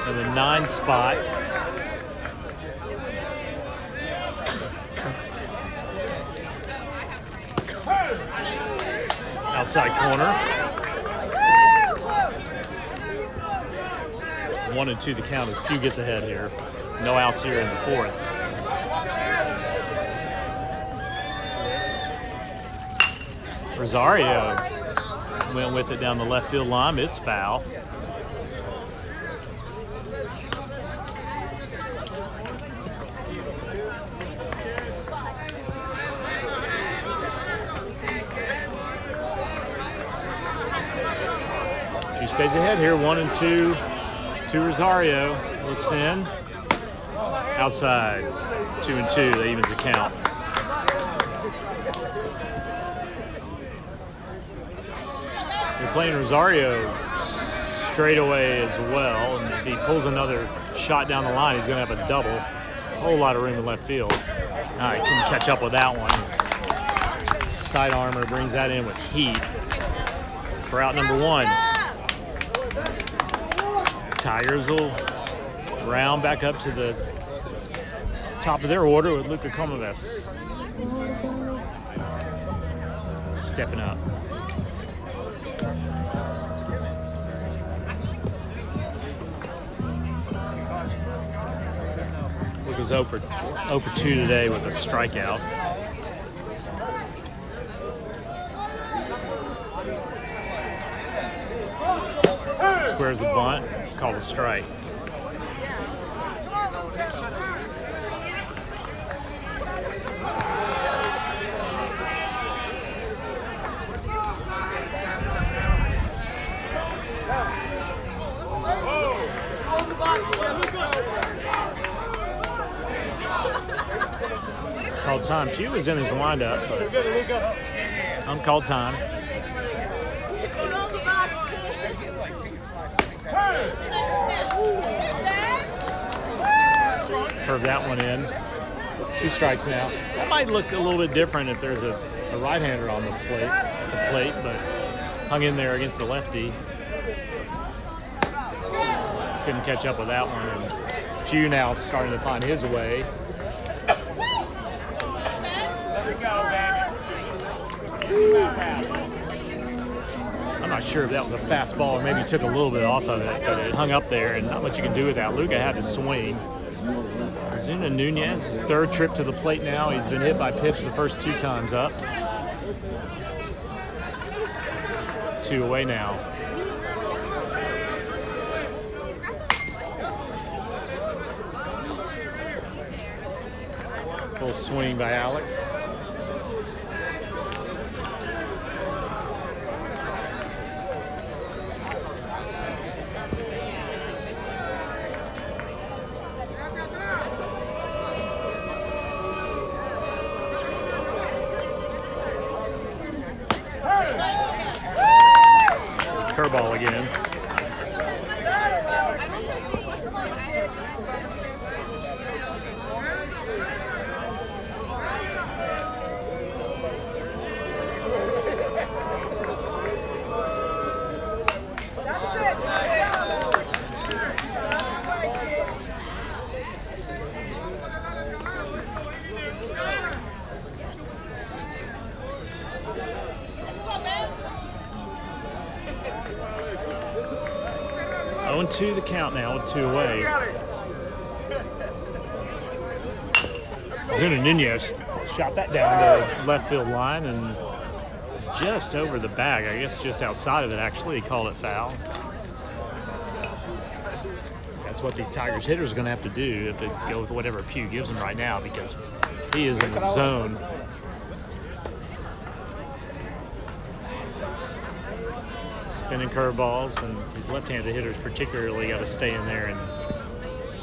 in the 9 spot. Outside corner. 1-2 the count as Pugh gets ahead here. No outs here in the 4th. Rosario went with it down the left field line. It's foul. He stays ahead here. 1-2 to Rosario. Looks in. Outside. 2-2. That evens the count. They're playing Rosario straight away as well, and if he pulls another shot down the line, he's going to have a double. A whole lot of room in left field. All right, can catch up with that one. Side armor brings that in with heat for out number 1. Tigers will round back up to the top of their order with Luka Komoves stepping up. Luka's 0 for 2 today with a strikeout. Squares the bunt. It's called a strike. Called time. Pugh was in his windup, but I'm called time. Curve that one in. 2 strikes now. That might look a little bit different if there's a right-hander on the plate, but hung in there against the lefty. Couldn't catch up with that one. And Pugh now starting to find his way. I'm not sure if that was a fastball or maybe took a little bit off of it, but it hung up there and not much you can do with that. Luka had to swing. Zuna Nunez, his 3rd trip to the plate now. He's been hit by pitch the first 2 times up. 2 away now. Full swing by Alex. Curveball again. Going to the count now with 2 away. Zuna Nunez shot that down the left field line and just over the bag. I guess just outside of it, actually. He called it foul. That's what these Tigers hitters are going to have to do if they go with whatever Pugh gives them right now, because he is in the zone. Spinning curveballs, and these left-handed hitters particularly got to stay in there and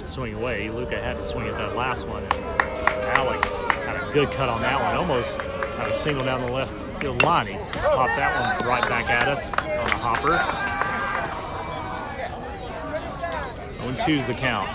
swing away. Luka had to swing at that last one, and Alex had a good cut on that one. Almost had a single down the left field line. He popped that one right back at us on a hopper. 0-2 is the count.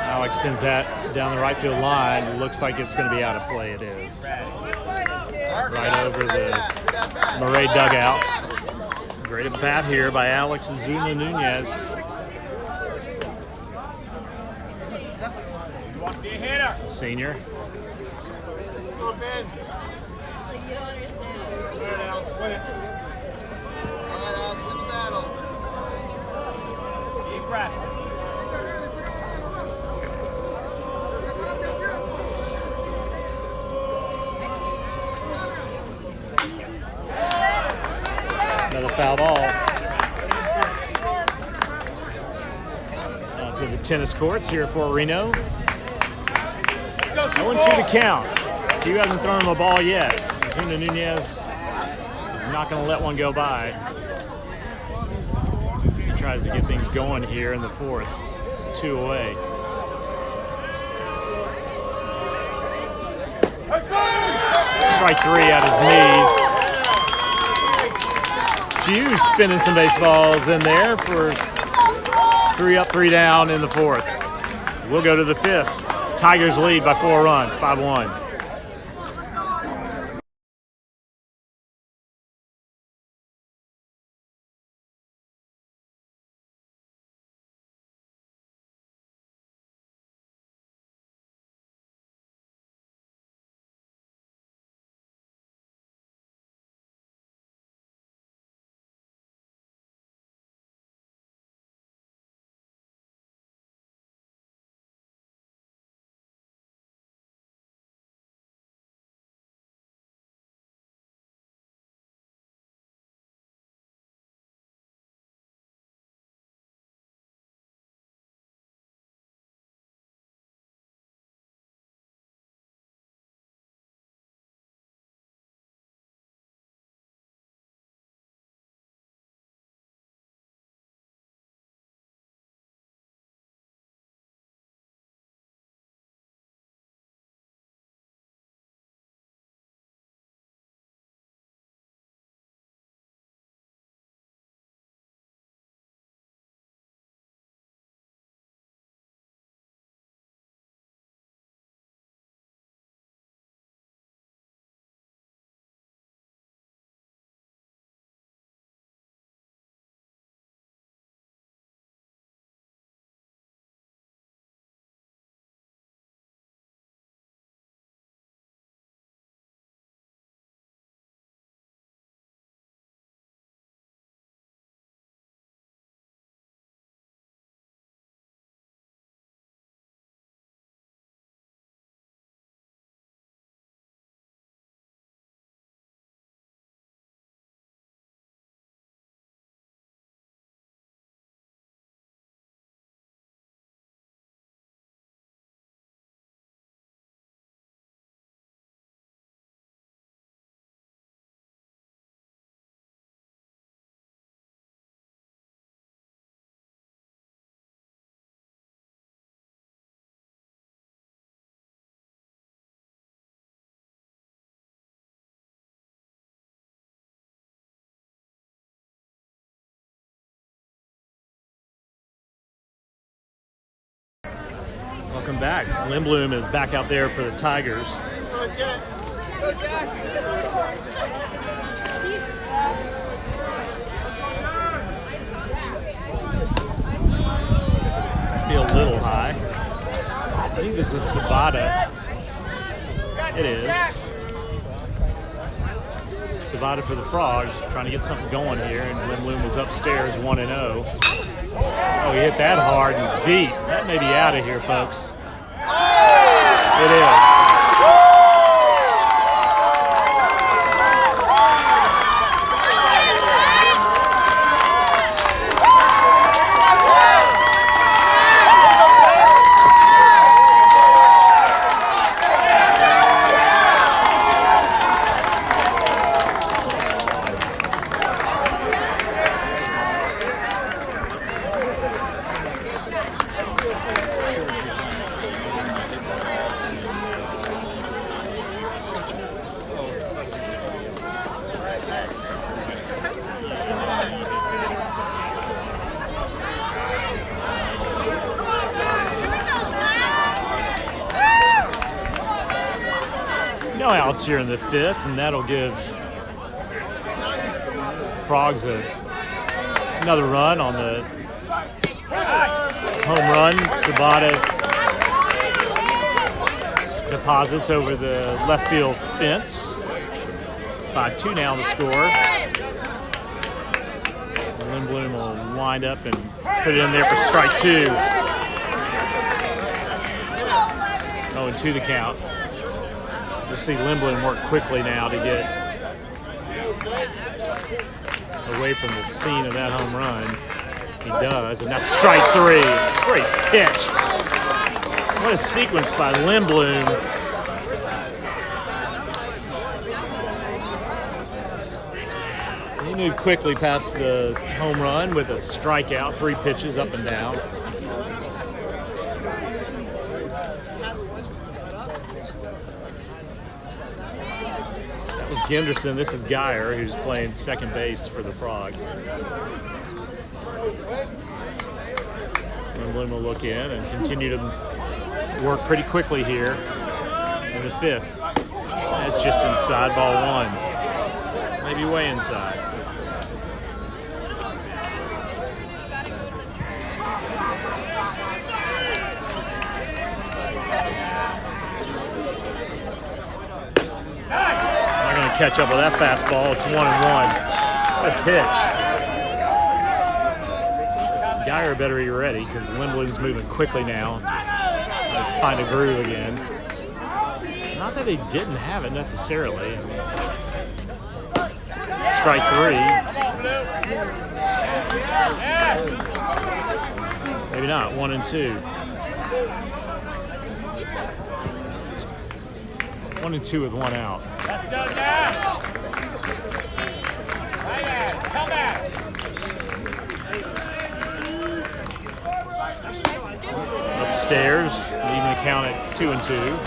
Alex sends that down the right field line. Looks like it's going to be out of play. It is. Right over the Maret dugout. Great at bat here by Alex and Zuna Nunez. Senior. Another foul ball. To the tennis courts here at Fort Reno. 0-2 the count. Pugh hasn't thrown him a ball yet. Zuna Nunez is not going to let one go by. He tries to get things going here in the 4th. 2 away. Strike 3 at his knees. Pugh spinning some baseballs in there for 3 up, 3 down in the 4th. We'll go to the 5th. Tigers lead by 4 runs, 5-1. Welcome back. Lindblom is back out there for the Tigers. Be a little high. I think this is Sabata. It is. Sabata for the Frogs, trying to get something going here, and Lindblom was upstairs 1-0. Oh, he hit that hard and deep. That may be out of here, folks. It is. No outs here in the 5th, and that'll give Frogs another run on the home run. Sabata deposits over the left field fence. 5-2 now the score. Lindblom will wind up and put it in there for strike 2. 0-2 the count. You'll see Lindblom work quickly now to get away from the scene of that home run. He does, and that's strike 3. Great pitch. What a sequence by Lindblom. He moved quickly past the home run with a strikeout, 3 pitches up and down. Ginderson, this is Geyer, who's playing second base for the Frogs. Lindblom will look in and continue to work pretty quickly here in the fifth. That's just inside, ball one. Maybe way inside. Not going to catch up with that fastball. It's 1-1. Good pitch. Geyer better be ready because Lindblom's moving quickly now. Find a groove again. Not that he didn't have it necessarily. I mean, strike three. Maybe not. 1-2. 1-2 with one out. Let's go now. Come back. Upstairs, leaving the count at 2-2.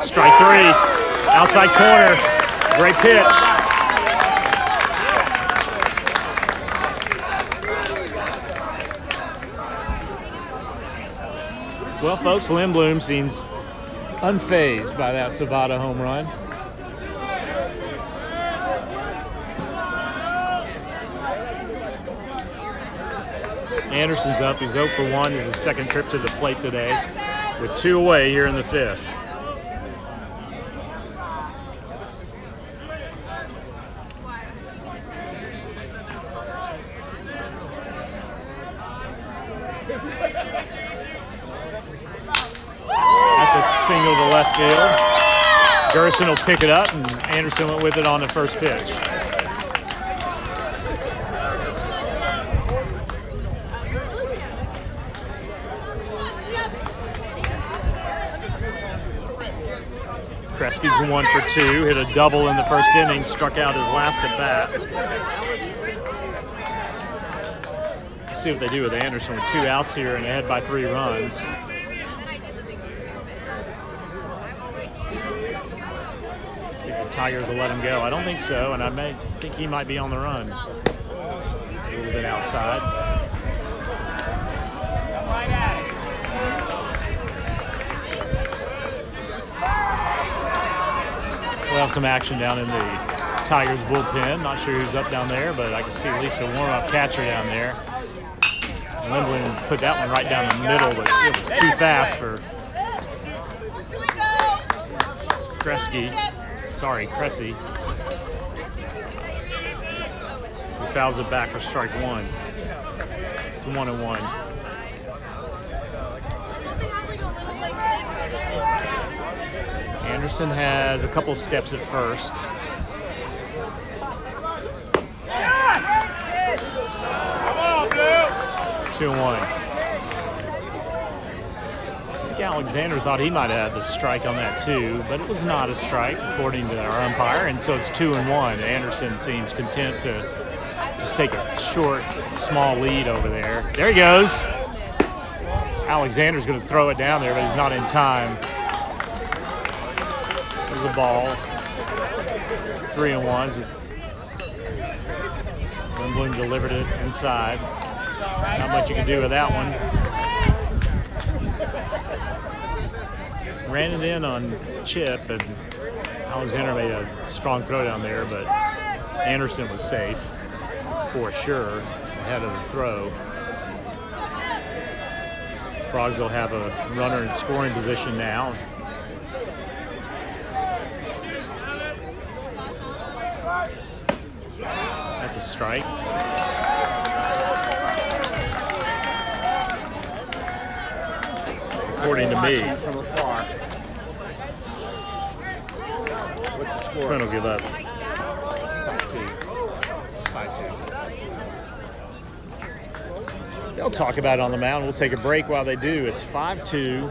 Strike three, outside corner, great pitch. Well, folks, Lindblom seems unfazed by that Savada home run. Anderson's up. He's 0 for 1. This is his second trip to the plate today with 2 away here in the fifth. Single to left field. Gerson will pick it up, and Anderson went with it on the first pitch. Kresge's 1 for 2, hit a double in the first inning, struck out his last at bat. Let's see what they do with Anderson with 2 outs here and ahead by 3 runs. Tigers will let him go. I don't think so, and I think he might be on the run. A little bit outside. We'll have some action down in the Tigers bullpen. Not sure who's up down there, but I can see at least a warm-up catcher down there. Lindblom put that one right down the middle, but it was too fast for Kresge. Sorry, Cressy. He fouls it back for strike one. It's 1-1. Anderson has a couple steps at first. Come on, Blue. 2-1. Alexander thought he might have had the strike on that too, but it was not a strike according to our umpire, and so it's 2-1. Anderson seems content to just take a short, small lead over there. There he goes. Alexander's going to throw it down there, but he's not in time. There's a ball. 3-1. Lindblom delivered it inside. Not much you can do with that one. Ran it in on Chip, and Alexander made a strong throw down there, but Anderson was safe for sure ahead of the throw. Frogs will have a runner in scoring position now. That's a strike. According to me. From afar. What's the score? Quinn will give up. 5-2. They'll talk about it on the mound. We'll take a break while they do. It's 5-2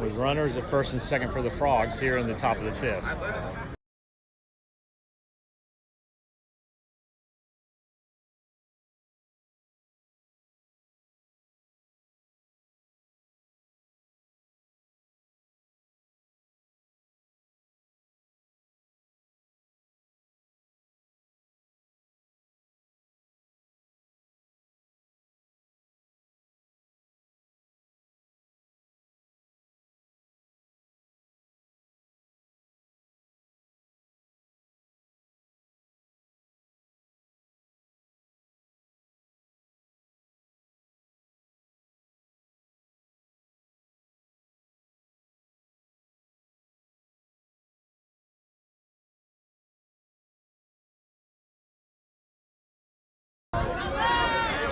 with runners at first and second for the Frogs here in the top of the fifth.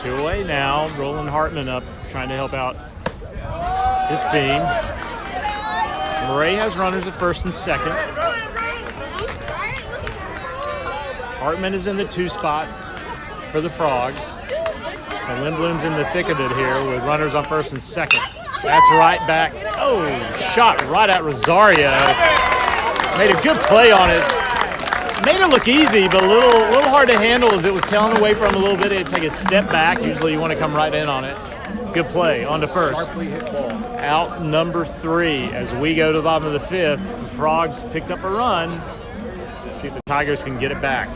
2 away now. Roland Hartman up, trying to help out his team. Maret has runners at first and second. Hartman is in the 2 spot for the Frogs. So Lindblom's in the thick of it here with runners on first and second. That's right back. Oh, shot right at Rosario. Made a good play on it. Made it look easy, but a little hard to handle as it was tailing away from him a little bit. It'd take a step back. Usually you want to come right in on it. Good play on to first. Sharply hit ball. Out number 3 as we go to the bottom of the 5th. The Frogs picked up a run. Let's see if the Tigers can get it back.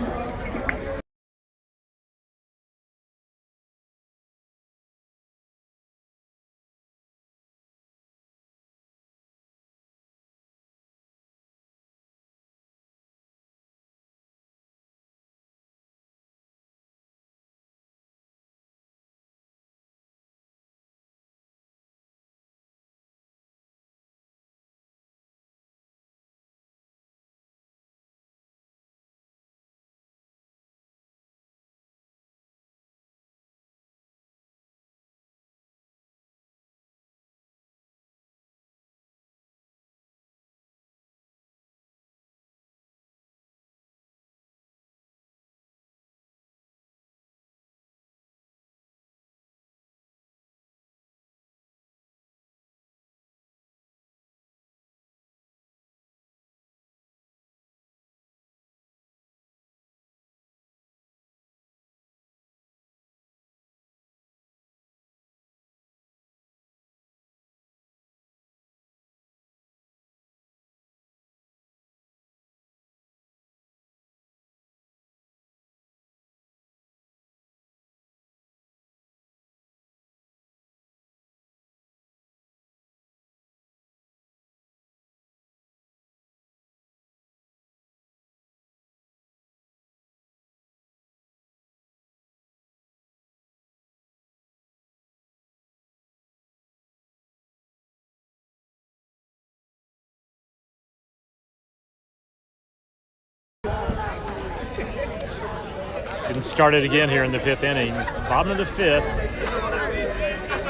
Getting started again here in the 5th inning. Bottom of the 5th.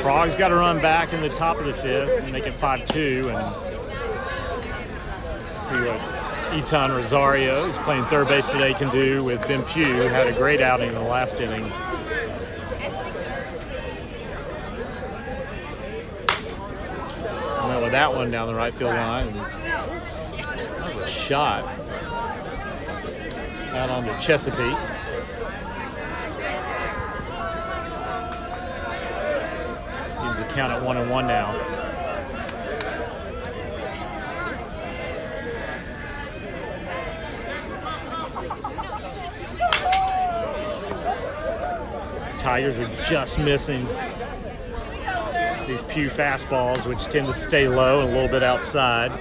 Frogs got to run back in the top of the 5th and make it 5-2. And see what Eton Rosario, who's playing third base today, can do with Ben Pugh. Had a great outing in the last inning. Went with that one down the right field line. That was a shot out on the Chesapeake. Gives the count at 1-1 now. Tigers are just missing these Pugh fastballs, which tend to stay low and a little bit outside.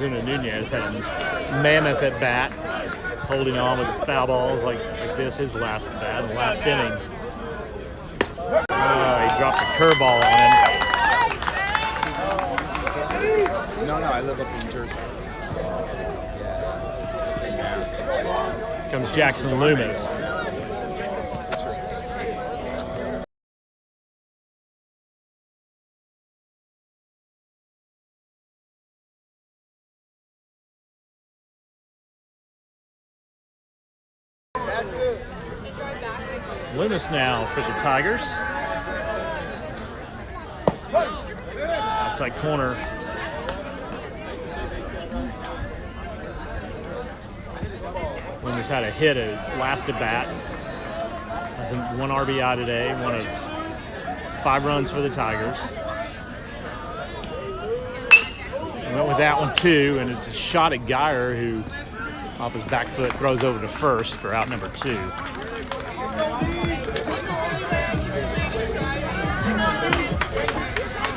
Zuna Nunez had a mammoth at bat, holding on with the foul balls like this his last at bat in the last inning. He dropped the curveball on him. No, I live up in Jersey. Comes Jackson Loomis. Loomis now for the Tigers. Outside corner. Loomis had a hit at his last at bat. Has 1 RBI today, one of 5 runs for the Tigers. I went with that one too, and it's a shot at Geyer, who off his back foot throws over to first for out number 2.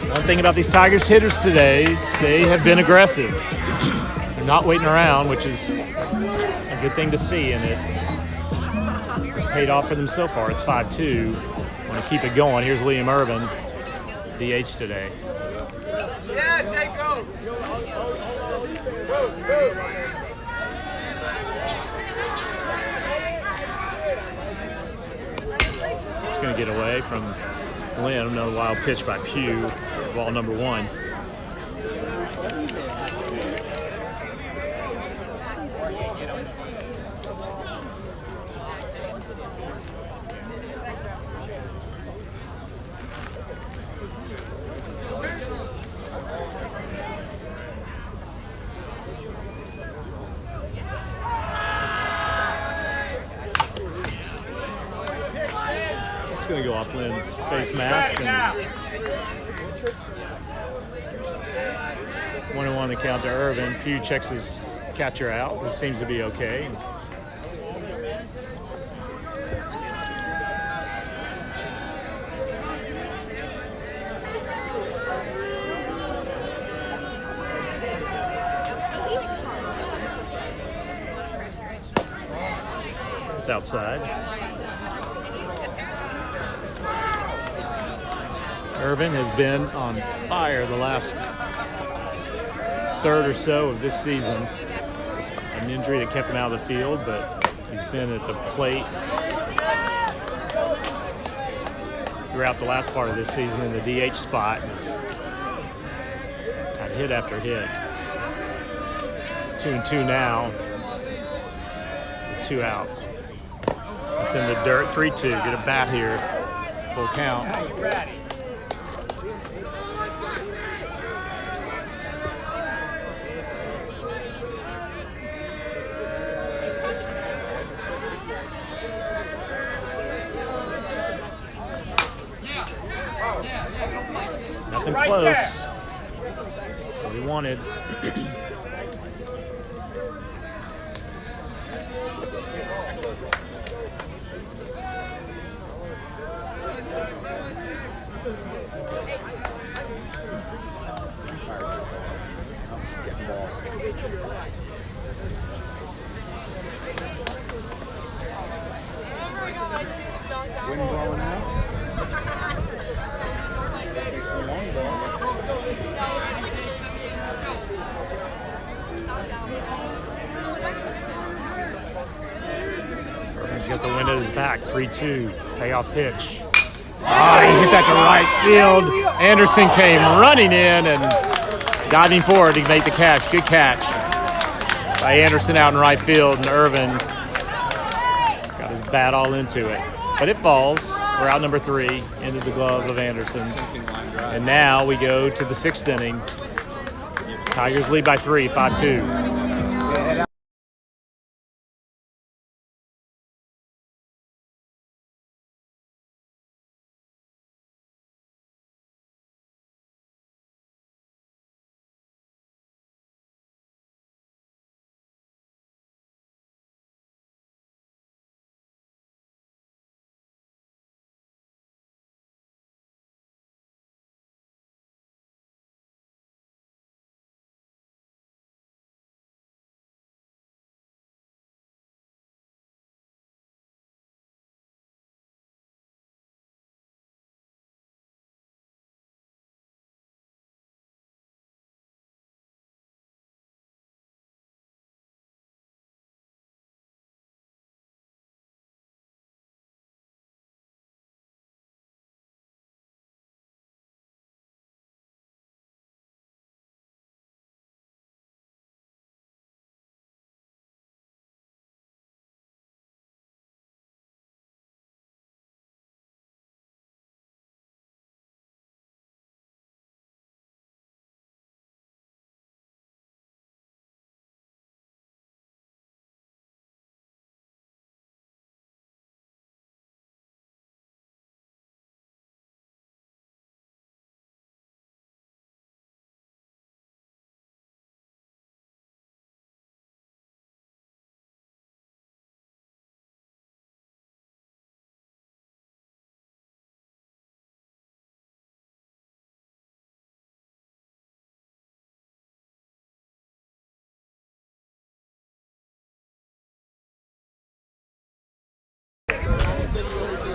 One thing about these Tigers hitters today, they have been aggressive. They're not waiting around, which is a good thing to see, and it's paid off for them so far. It's 5-2. Want to keep it going. Here's Liam Irvin, DH today. Yeah, Jacob. get away from Lynn. Another wild pitch by Pugh. Ball number 1. It's going to go off Lynn's face mask. And 1-1 to count to Irvin. Pugh checks his catcher out. He seems to be okay. It's outside. Irvin has been on fire the last third or so of this season. An injury that kept him out of the field, but he's been at the plate throughout the last part of this season in the DH spot. He's had hit after hit. 2-2 now with 2 outs. It's in the dirt, 3-2. Get a bat here. Full count. Nothing close. That's what we wanted. Wind blowing out. Maybe some long balls. Irvin's got the wind at his back. 3-2. Payoff pitch. Oh, he hit that to right field. Anderson came running in and diving forward to make the catch. Good catch by Anderson out in right field, and Irvin got his bat all into it. But it falls. We're out number 3 into the glove of Anderson. And now we go to the 6th inning. Tigers lead by 3, 5-2.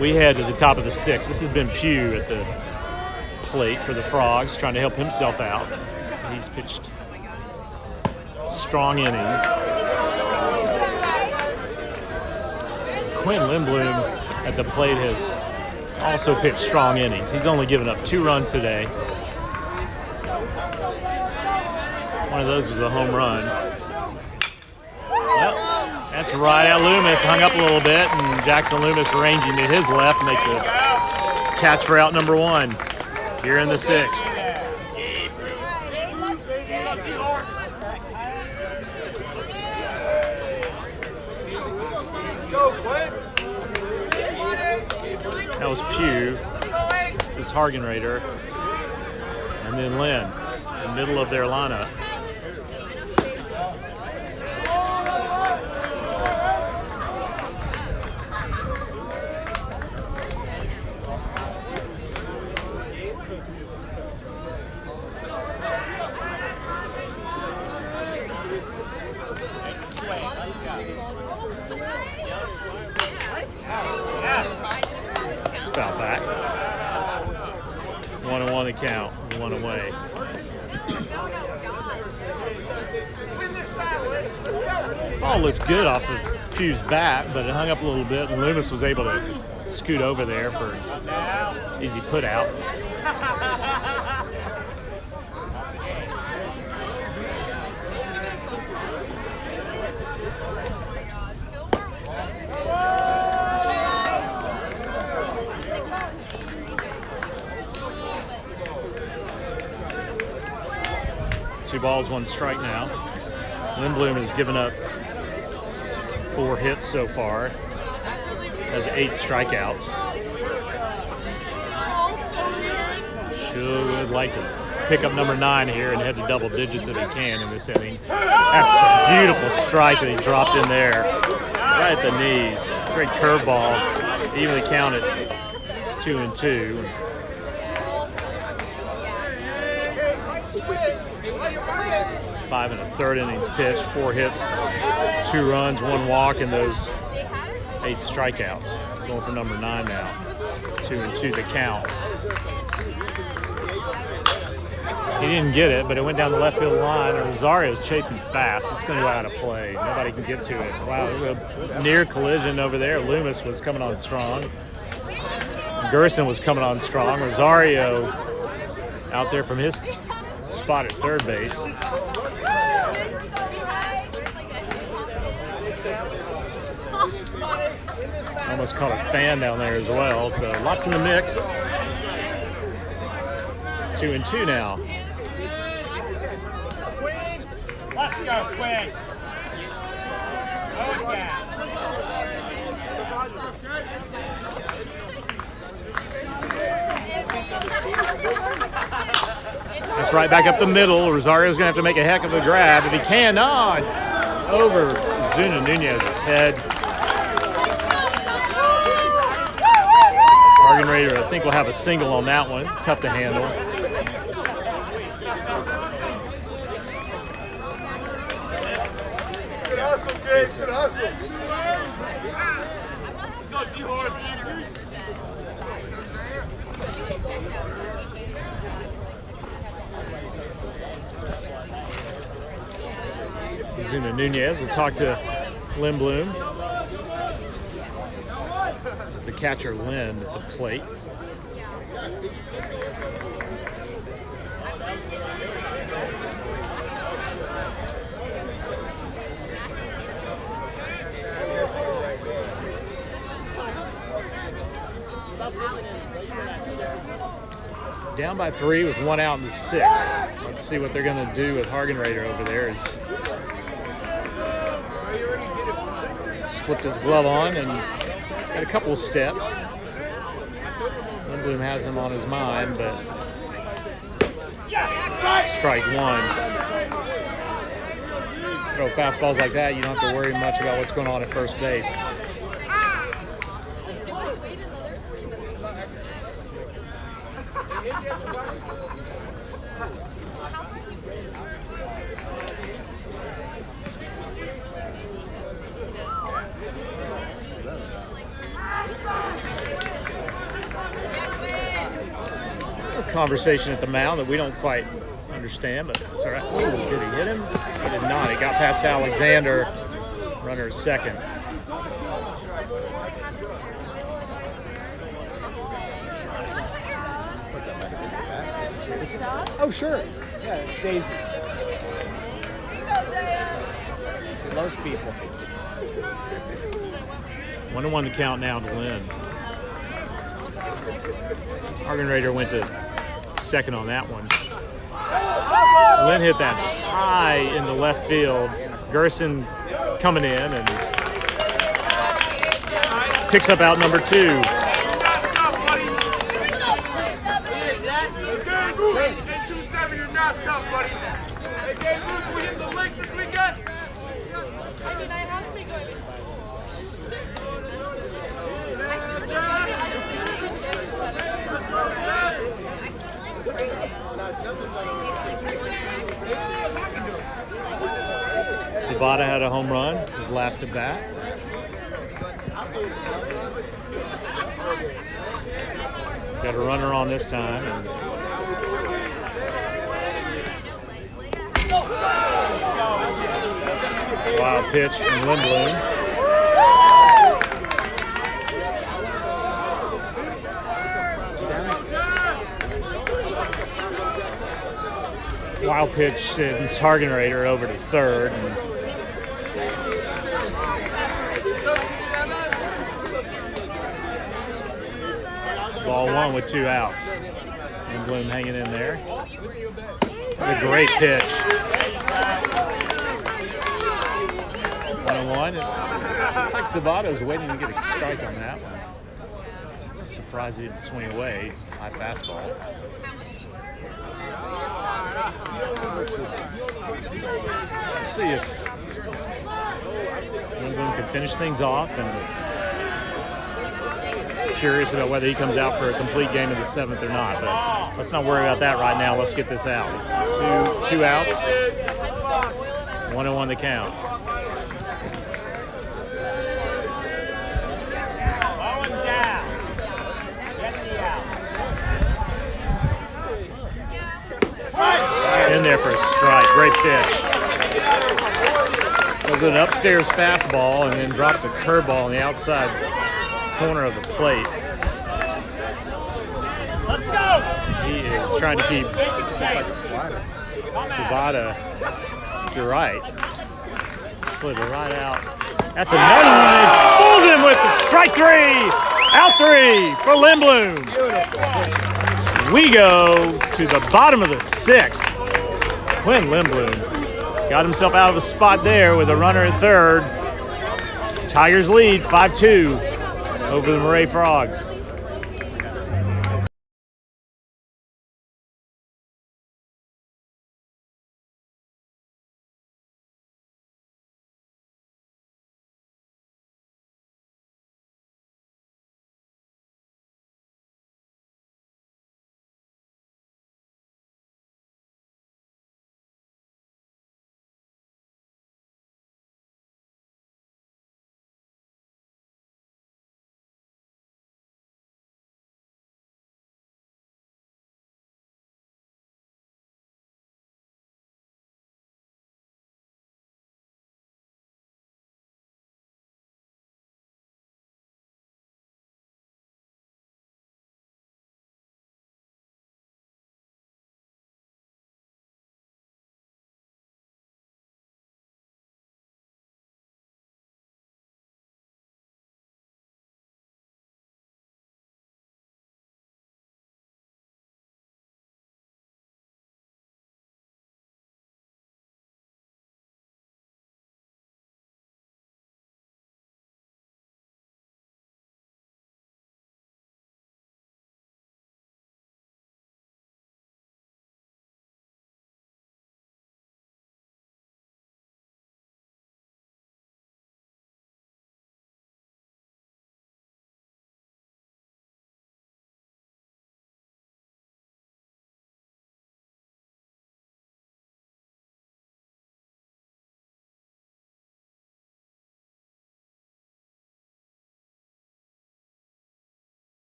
We head to the top of the 6th. This has been Pugh at the plate for the Frogs, trying to help himself out. He's pitched strong innings. Quinn Lindblom at the plate has also pitched strong innings. He's only given up 2 runs today. One of those was a home run. Well, that's right at Loomis. Hung up a little bit, and Jackson Loomis ranging to his left makes a catch for out number 1 here in the 6th. That was Pugh, this Hargenrader, and then Lynn, in the middle of their lineup. Foul back. 1-1 the count. 1 away. Ball looked good off of Pugh's bat, but it hung up a little bit, and Loomis was able to scoot over there for an easy put out. Two balls, 1 strike now. Lindblom has given up 4 hits so far. Has 8 strikeouts. Should like to pick up number 9 here and head to double digits if he can in this inning. That's a beautiful strike that he dropped in there. Right at the knees. Great curveball. Evenly counted 2-2. 5 1/3 innings pitched, 4 hits, 2 runs, 1 walk, and those 8 strikeouts. Going for number 9 now. 2-2 the count. He didn't get it, but it went down the left field line. Rosario's chasing fast. It's going to go out of play. Nobody can get to it. Wow, a near collision over there. Loomis was coming on strong. Gerson was coming on strong. Rosario out there from his spot at third base. Almost caught a fan down there as well, so lots in the mix. 2-2 now. Let's go, Quinn. Oh, yeah. That's right back up the middle. Rosario's going to have to make a heck of a grab if he can. Oh, over Zuna Nunez's head. Hargenrader, I think, will have a single on that one. It's tough to handle. Good hustle, Case. Good hustle. Go, T-Horse. Zuna Nunez will talk to Lindblom. The catcher Lynn at the plate. Down by 3 with 1 out in the 6th. Let's see what they're going to do with Hargenrader over there. He's slipped his glove on and got a couple of steps. Lindblom has him on his mind, but strike 1. Throw fastballs like that, you don't have to worry much about what's going on at first base. Conversation at the mound that we don't quite understand, but it's all right. Ooh, did he hit him? He did not. He got past Alexander, runner second. Is it? Oh, sure. Yeah, it's Daisy. She loves people. 1-1 to count now to Lynn. Argenrader went to second on that one. Lynn hit that high in the left field. Gerson coming in and picks up out number 2. Hey, Ruth, 827, you're not tough, buddy. Hey, Dave Ruth, we hit the links this weekend? I mean, I have to go. Sabata had a home run, his last at bat. Got a runner on this time. And wild pitch from Lindblom. Wild pitch sends Argenrader over to third. And ball 1 with 2 outs. Lindblom hanging in there. That's a great pitch. 1-1. Looks like Sabato's waiting to get a strike on that one. Surprised he didn't swing away. High fastball. Let's see if Lindblom can finish things off, and curious about whether he comes out for a complete game in the 7th or not. But let's not worry about that right now. Let's get this out. It's two outs. 1-1 to count. In there for a strike. Great pitch. Does an upstairs fastball and then drops a curveball on the outside corner of the plate. Let's go! He is trying to keep Sabata. You're right. Slid it right out. That's another one. It fools him with the strike 3. Out 3 for Lindblom. We go to the bottom of the 6th. Quinn Lindblom got himself out of a spot there with a runner at third. Tigers lead 5-2 over the Maret Frogs.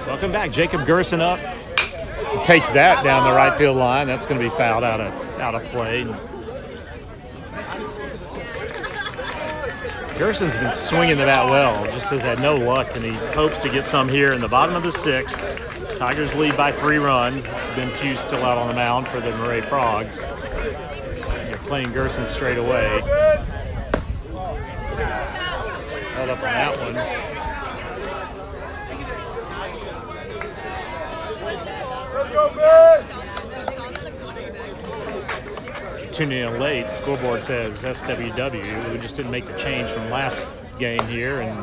Welcome back. Jacob Gerson up. Takes that down the right field line. That's going to be fouled out out of play. Gerson's been swinging the bat well, just has had no luck, and he hopes to get some here in the bottom of the 6th. Tigers lead by 3 runs. It's Ben Pugh still out on the mound for the Maret Frogs. They're playing Gerson straight away. Held up on that one. Tuning in late, scoreboard says SWW. We just didn't make the change from last game here, and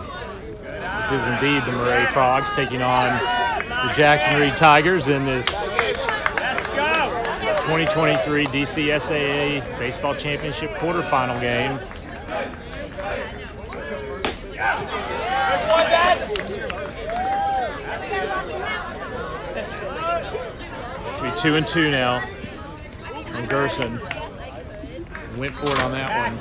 this is indeed the Maret Frogs taking on the Jackson Reed Tigers in this 2023 DCSAA Baseball Championship Quarterfinal game. It'll be 2-2 now on Gerson. Went for it on that one.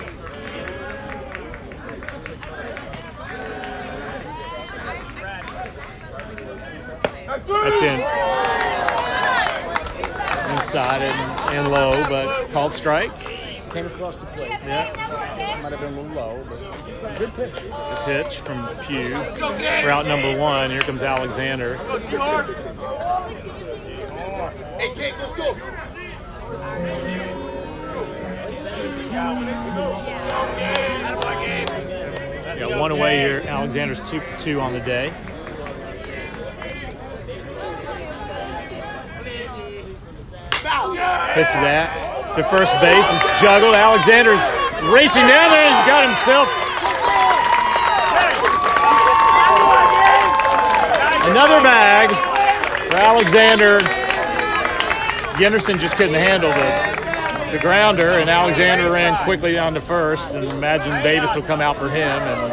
That's in. Inside and low, but called strike. Came across the plate. Yeah. Might have been a little low, but good pitch. Good pitch from Pugh. Route number 1. Here comes Alexander. Hey, Kate, let's go. Got 1 away here. Alexander's 2 for 2 on the day. Hits that to first base. It's juggled. Alexander's racing down there. He's got himself another bag for Alexander. Yenderson just couldn't handle the grounder, and Alexander ran quickly down to first, and imagine Davis will come out for him. And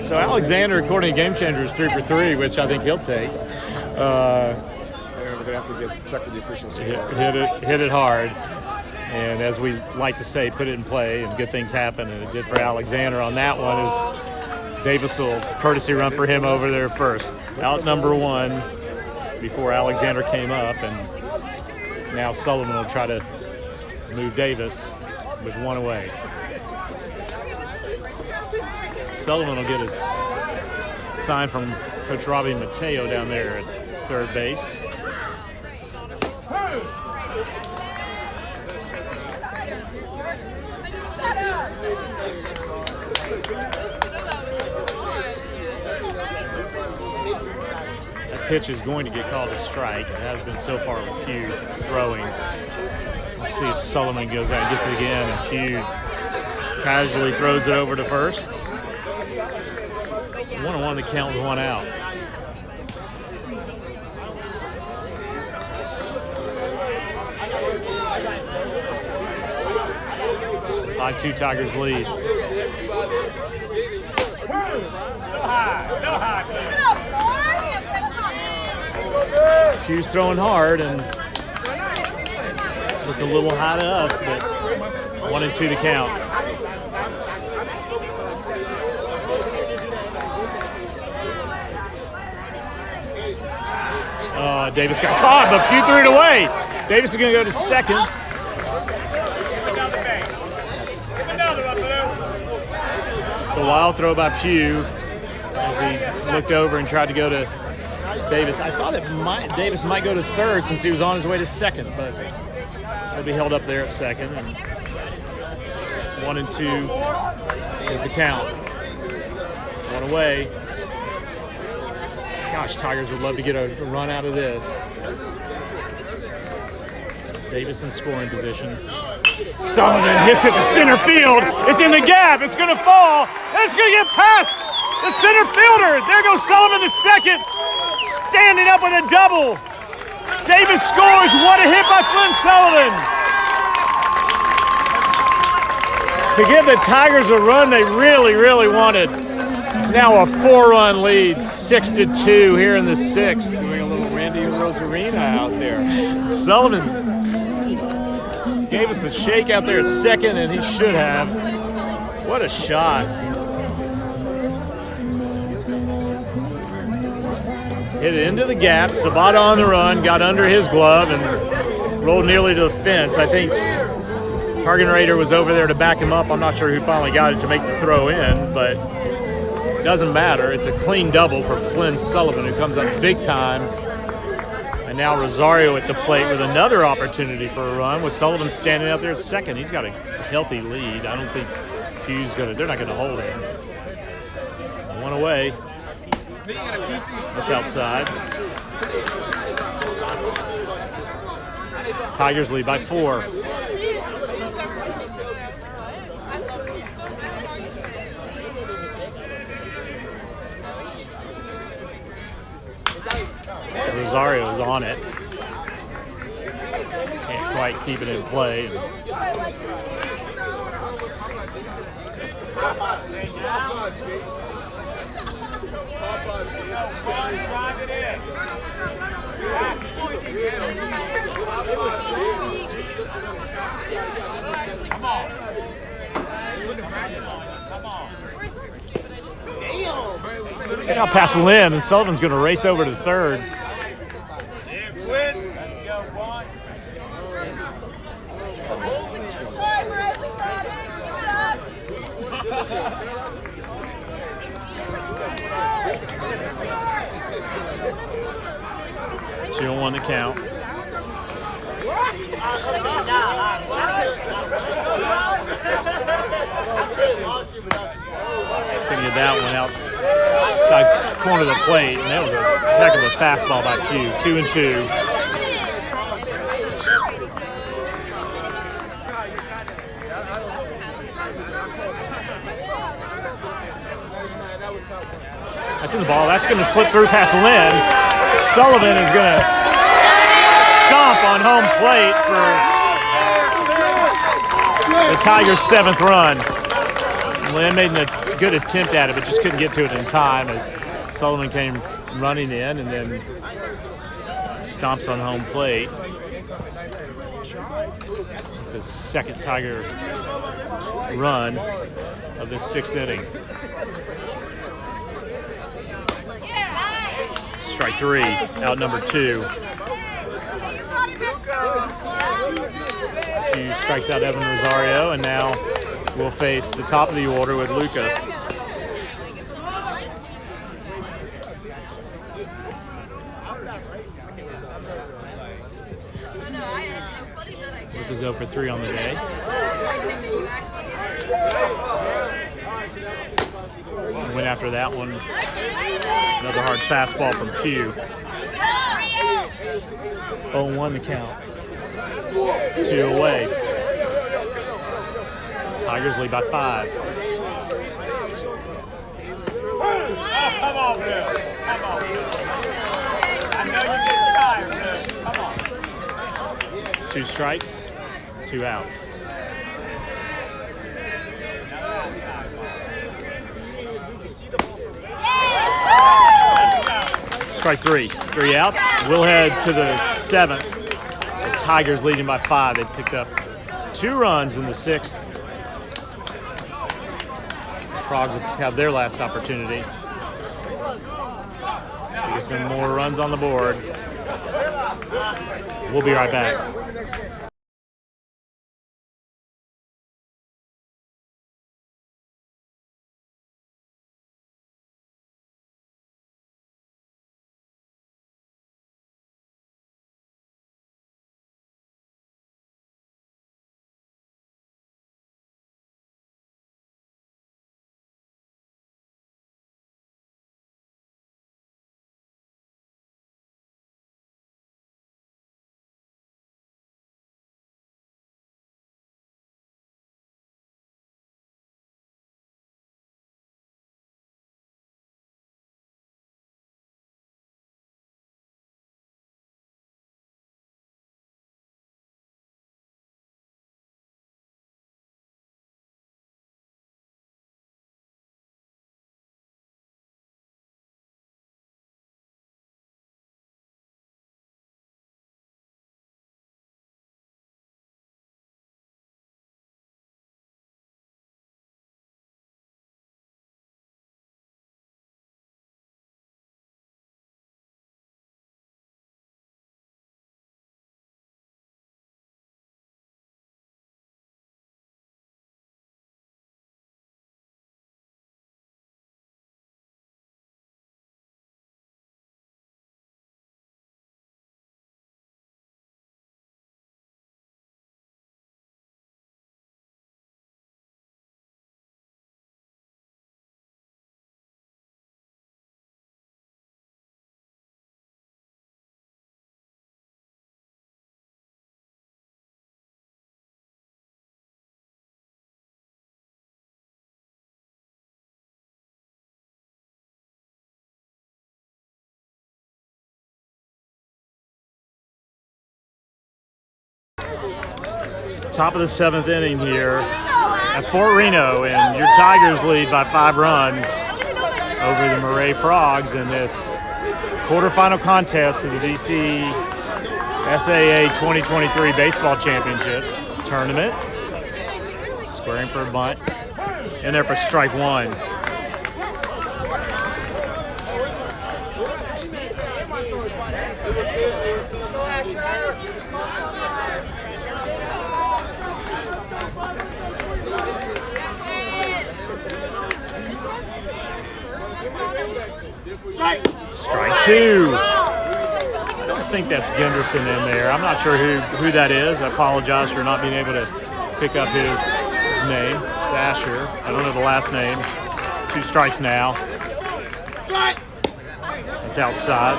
so Alexander, according to Game Changer, is 3 for 3, which I think he'll take. We're going to have to check with the officials. Hit it hard. And as we like to say, put it in play, and good things happen, and it did for Alexander on that one. As Davis will courtesy run for him over there first. Out number 1 before Alexander came up, and now Sullivan will try to move Davis with 1 away. Sullivan will get his sign from Coach Robbie Mateo down there at third base. That pitch is going to get called a strike. It has been so far with Pugh throwing. Let's see if Sullivan goes out and gets it again, and Pugh casually throws it over to first. 1-1, the count with 1 out. By 2 Tigers lead. Pugh's throwing hard and looked a little high to us, but 1-2 to count. Davis got caught, but Pugh threw it away. Davis is going to go to second. It's a wild throw by Pugh as he looked over and tried to go to Davis. I thought Davis might go to third since he was on his way to second, but he'll be held up there at second. And 1-2 is the count. 1 away. Gosh, Tigers would love to get a run out of this. Davis in scoring position. Sullivan hits it to center field. It's in the gap. It's going to fall. And it's going to get past the center fielder. There goes Sullivan to second. Standing up with a double. Davis scores. What a hit by Flynn Sullivan. To give the Tigers a run they really, really wanted. It's now a 4-run lead, 6-2 here in the 6th. Doing a little Randy Rosarina out there. Sullivan gave us a shake out there at second, and he should have. What a shot. Hit it into the gap. Sabata on the run, got under his glove and rolled nearly to the fence. I think Hargenrader was over there to back him up. I'm not sure who finally got it to make the throw in, but it doesn't matter. It's a clean double for Flynn Sullivan, who comes up big time. And now Rosario at the plate with another opportunity for a run, with Sullivan standing out there at second. He's got a healthy lead. I don't think Hughes they're not gonna hold him. One away. That's outside. Tigers lead by 4. Rosario's on it. Can't quite keep it in play. Get out past Lynn, and Sullivan's going to race over to third. Two on 1 to count. Couldn't get that one outside corner of the plate, and that was a heck of a fastball by Q. 2-2. That's in the ball. That's going to slip through past Lynn. Sullivan is going to stomp on home plate for the Tigers' 7th run. Lynn made a good attempt at it, but just couldn't get to it in time as Sullivan came running in and then stomps on home plate. The second Tiger run of this 6th inning. Strike 3, out number 2. He strikes out Evan Rosario, and now we'll face the top of the order with Luca. Luca's 0 for 3 on the day. Went after that one. Another hard fastball from Q. 0-1 the count. 2 away. Tigers lead by 5. Come on, Bill. Come on. I know you're getting tired, Bill. Come on. 2 strikes, 2 outs. Strike 3, 3 outs. We'll head to the 7th. The Tigers leading by 5. They picked up 2 runs in the 6th. The Frogs have their last opportunity to get some more runs on the board. We'll be right back. Top of the 7th inning here at Fort Reno, and your Tigers lead by 5 runs over the Maret Frogs in this quarterfinal contest of the DCSAA 2023 Baseball Championship Tournament. Squaring for a bunt. In there for strike 1. Strike 2. I don't think that's Gunderson in there. I'm not sure who that is. I apologize for not being able to pick up his name. It's Asher. I don't know the last name. 2 strikes now. It's outside.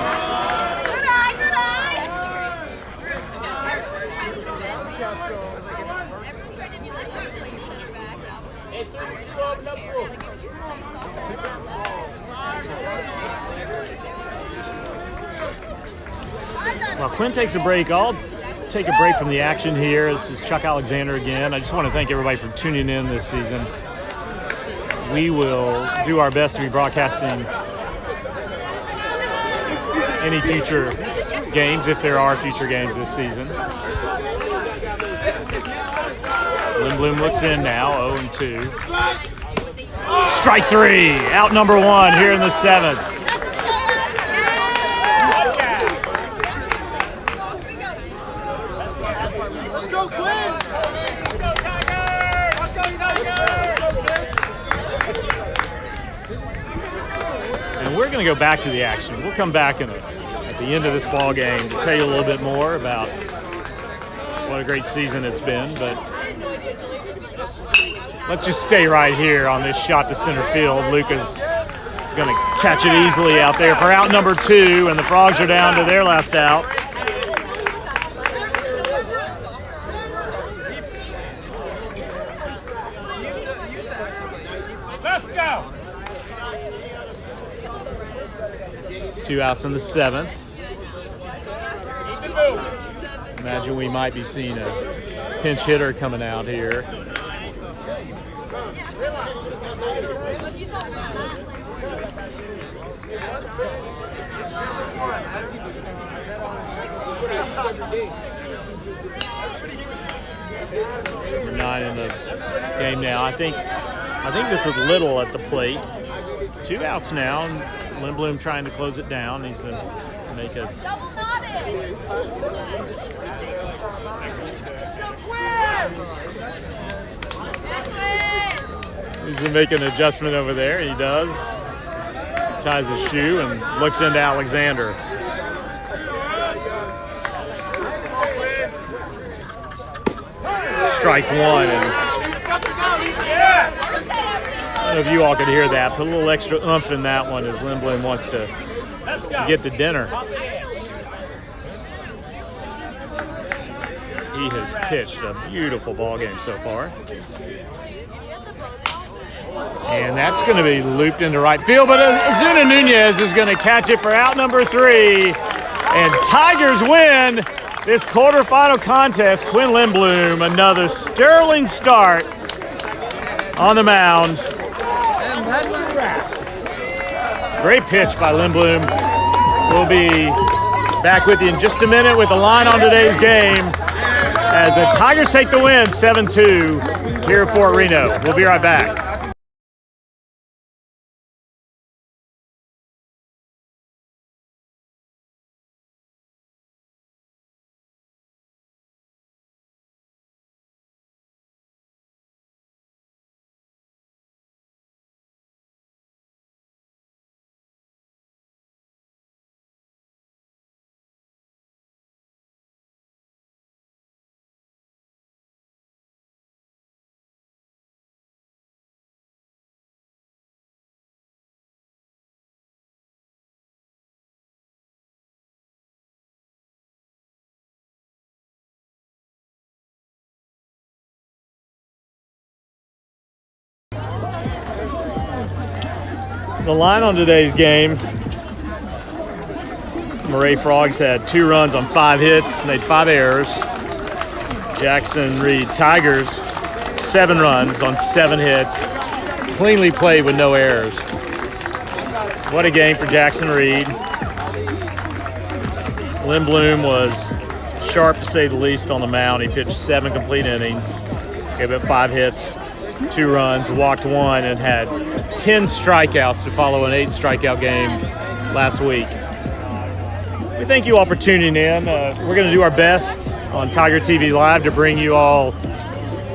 While Quinn takes a break, I'll take a break from the action here. This is Chuck Alexander again. I just want to thank everybody for tuning in this season. We will do our best to be broadcasting any future games, if there are future games this season. Lindblom looks in now, 0-2. Strike 3, out number 1 here in the 7th. We're going to go back to the action. We'll come back at the end of this ball game to tell you a little bit more about what a great season it's been. But let's just stay right here on this shot to center field. Luca's going to catch it easily out there for out number 2, and the Frogs are down to their last out. Let's go. 2 outs in the 7th. Imagine we might be seeing a pinch hitter coming out here. Number 9 in the game now. I think this is Little at the plate. 2 outs now. Lindblom trying to close it down. He's going to make a he's going to make an adjustment over there. He does. Ties his shoe and looks into Alexander. Strike 1. And I don't know if you all could hear that. Put a little extra oomph in that one as Lindblom wants to get to dinner. He has pitched a beautiful ball game so far. And that's going to be looped into right field, but Azuna Nunez is going to catch it for out number 3. And Tigers win this quarterfinal contest. Quinn Lindblom, another sterling start on the mound. And that's a wrap. Great pitch by Lindblom. We'll be back with you in just a minute with the line on today's game as the Tigers take the win 7-2 here at Fort Reno. We'll be right back. The line on today's game, Maret Frogs had 2 runs on 5 hits, made 5 errors. Jackson Reed Tigers, 7 runs on 7 hits. Cleanly played with no errors. What a game for Jackson Reed. Lindblom was sharp to say the least on the mound. He pitched 7 complete innings, gave up 5 hits, 2 runs, walked 1, and had 10 strikeouts to follow an 8 strikeout game last week. We thank you all for tuning in. We're going to do our best on Tiger TV Live to bring you all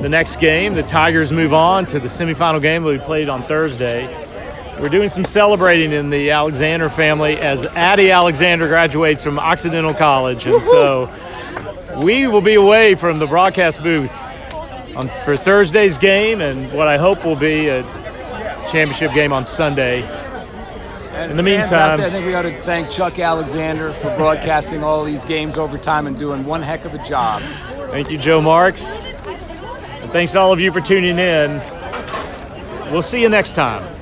the next game. The Tigers move on to the semifinal game that we played on Thursday. We're doing some celebrating in the Alexander family as Addie Alexander graduates from Occidental College. And so we will be away from the broadcast booth for Thursday's game and what I hope will be a championship game on Sunday. And in the fans out meantime, there, I think we ought to thank Chuck Alexander for broadcasting all these games over time and doing one heck of a job. thank you, Joe Marks. And thanks to all of you for tuning in. We'll see you next time.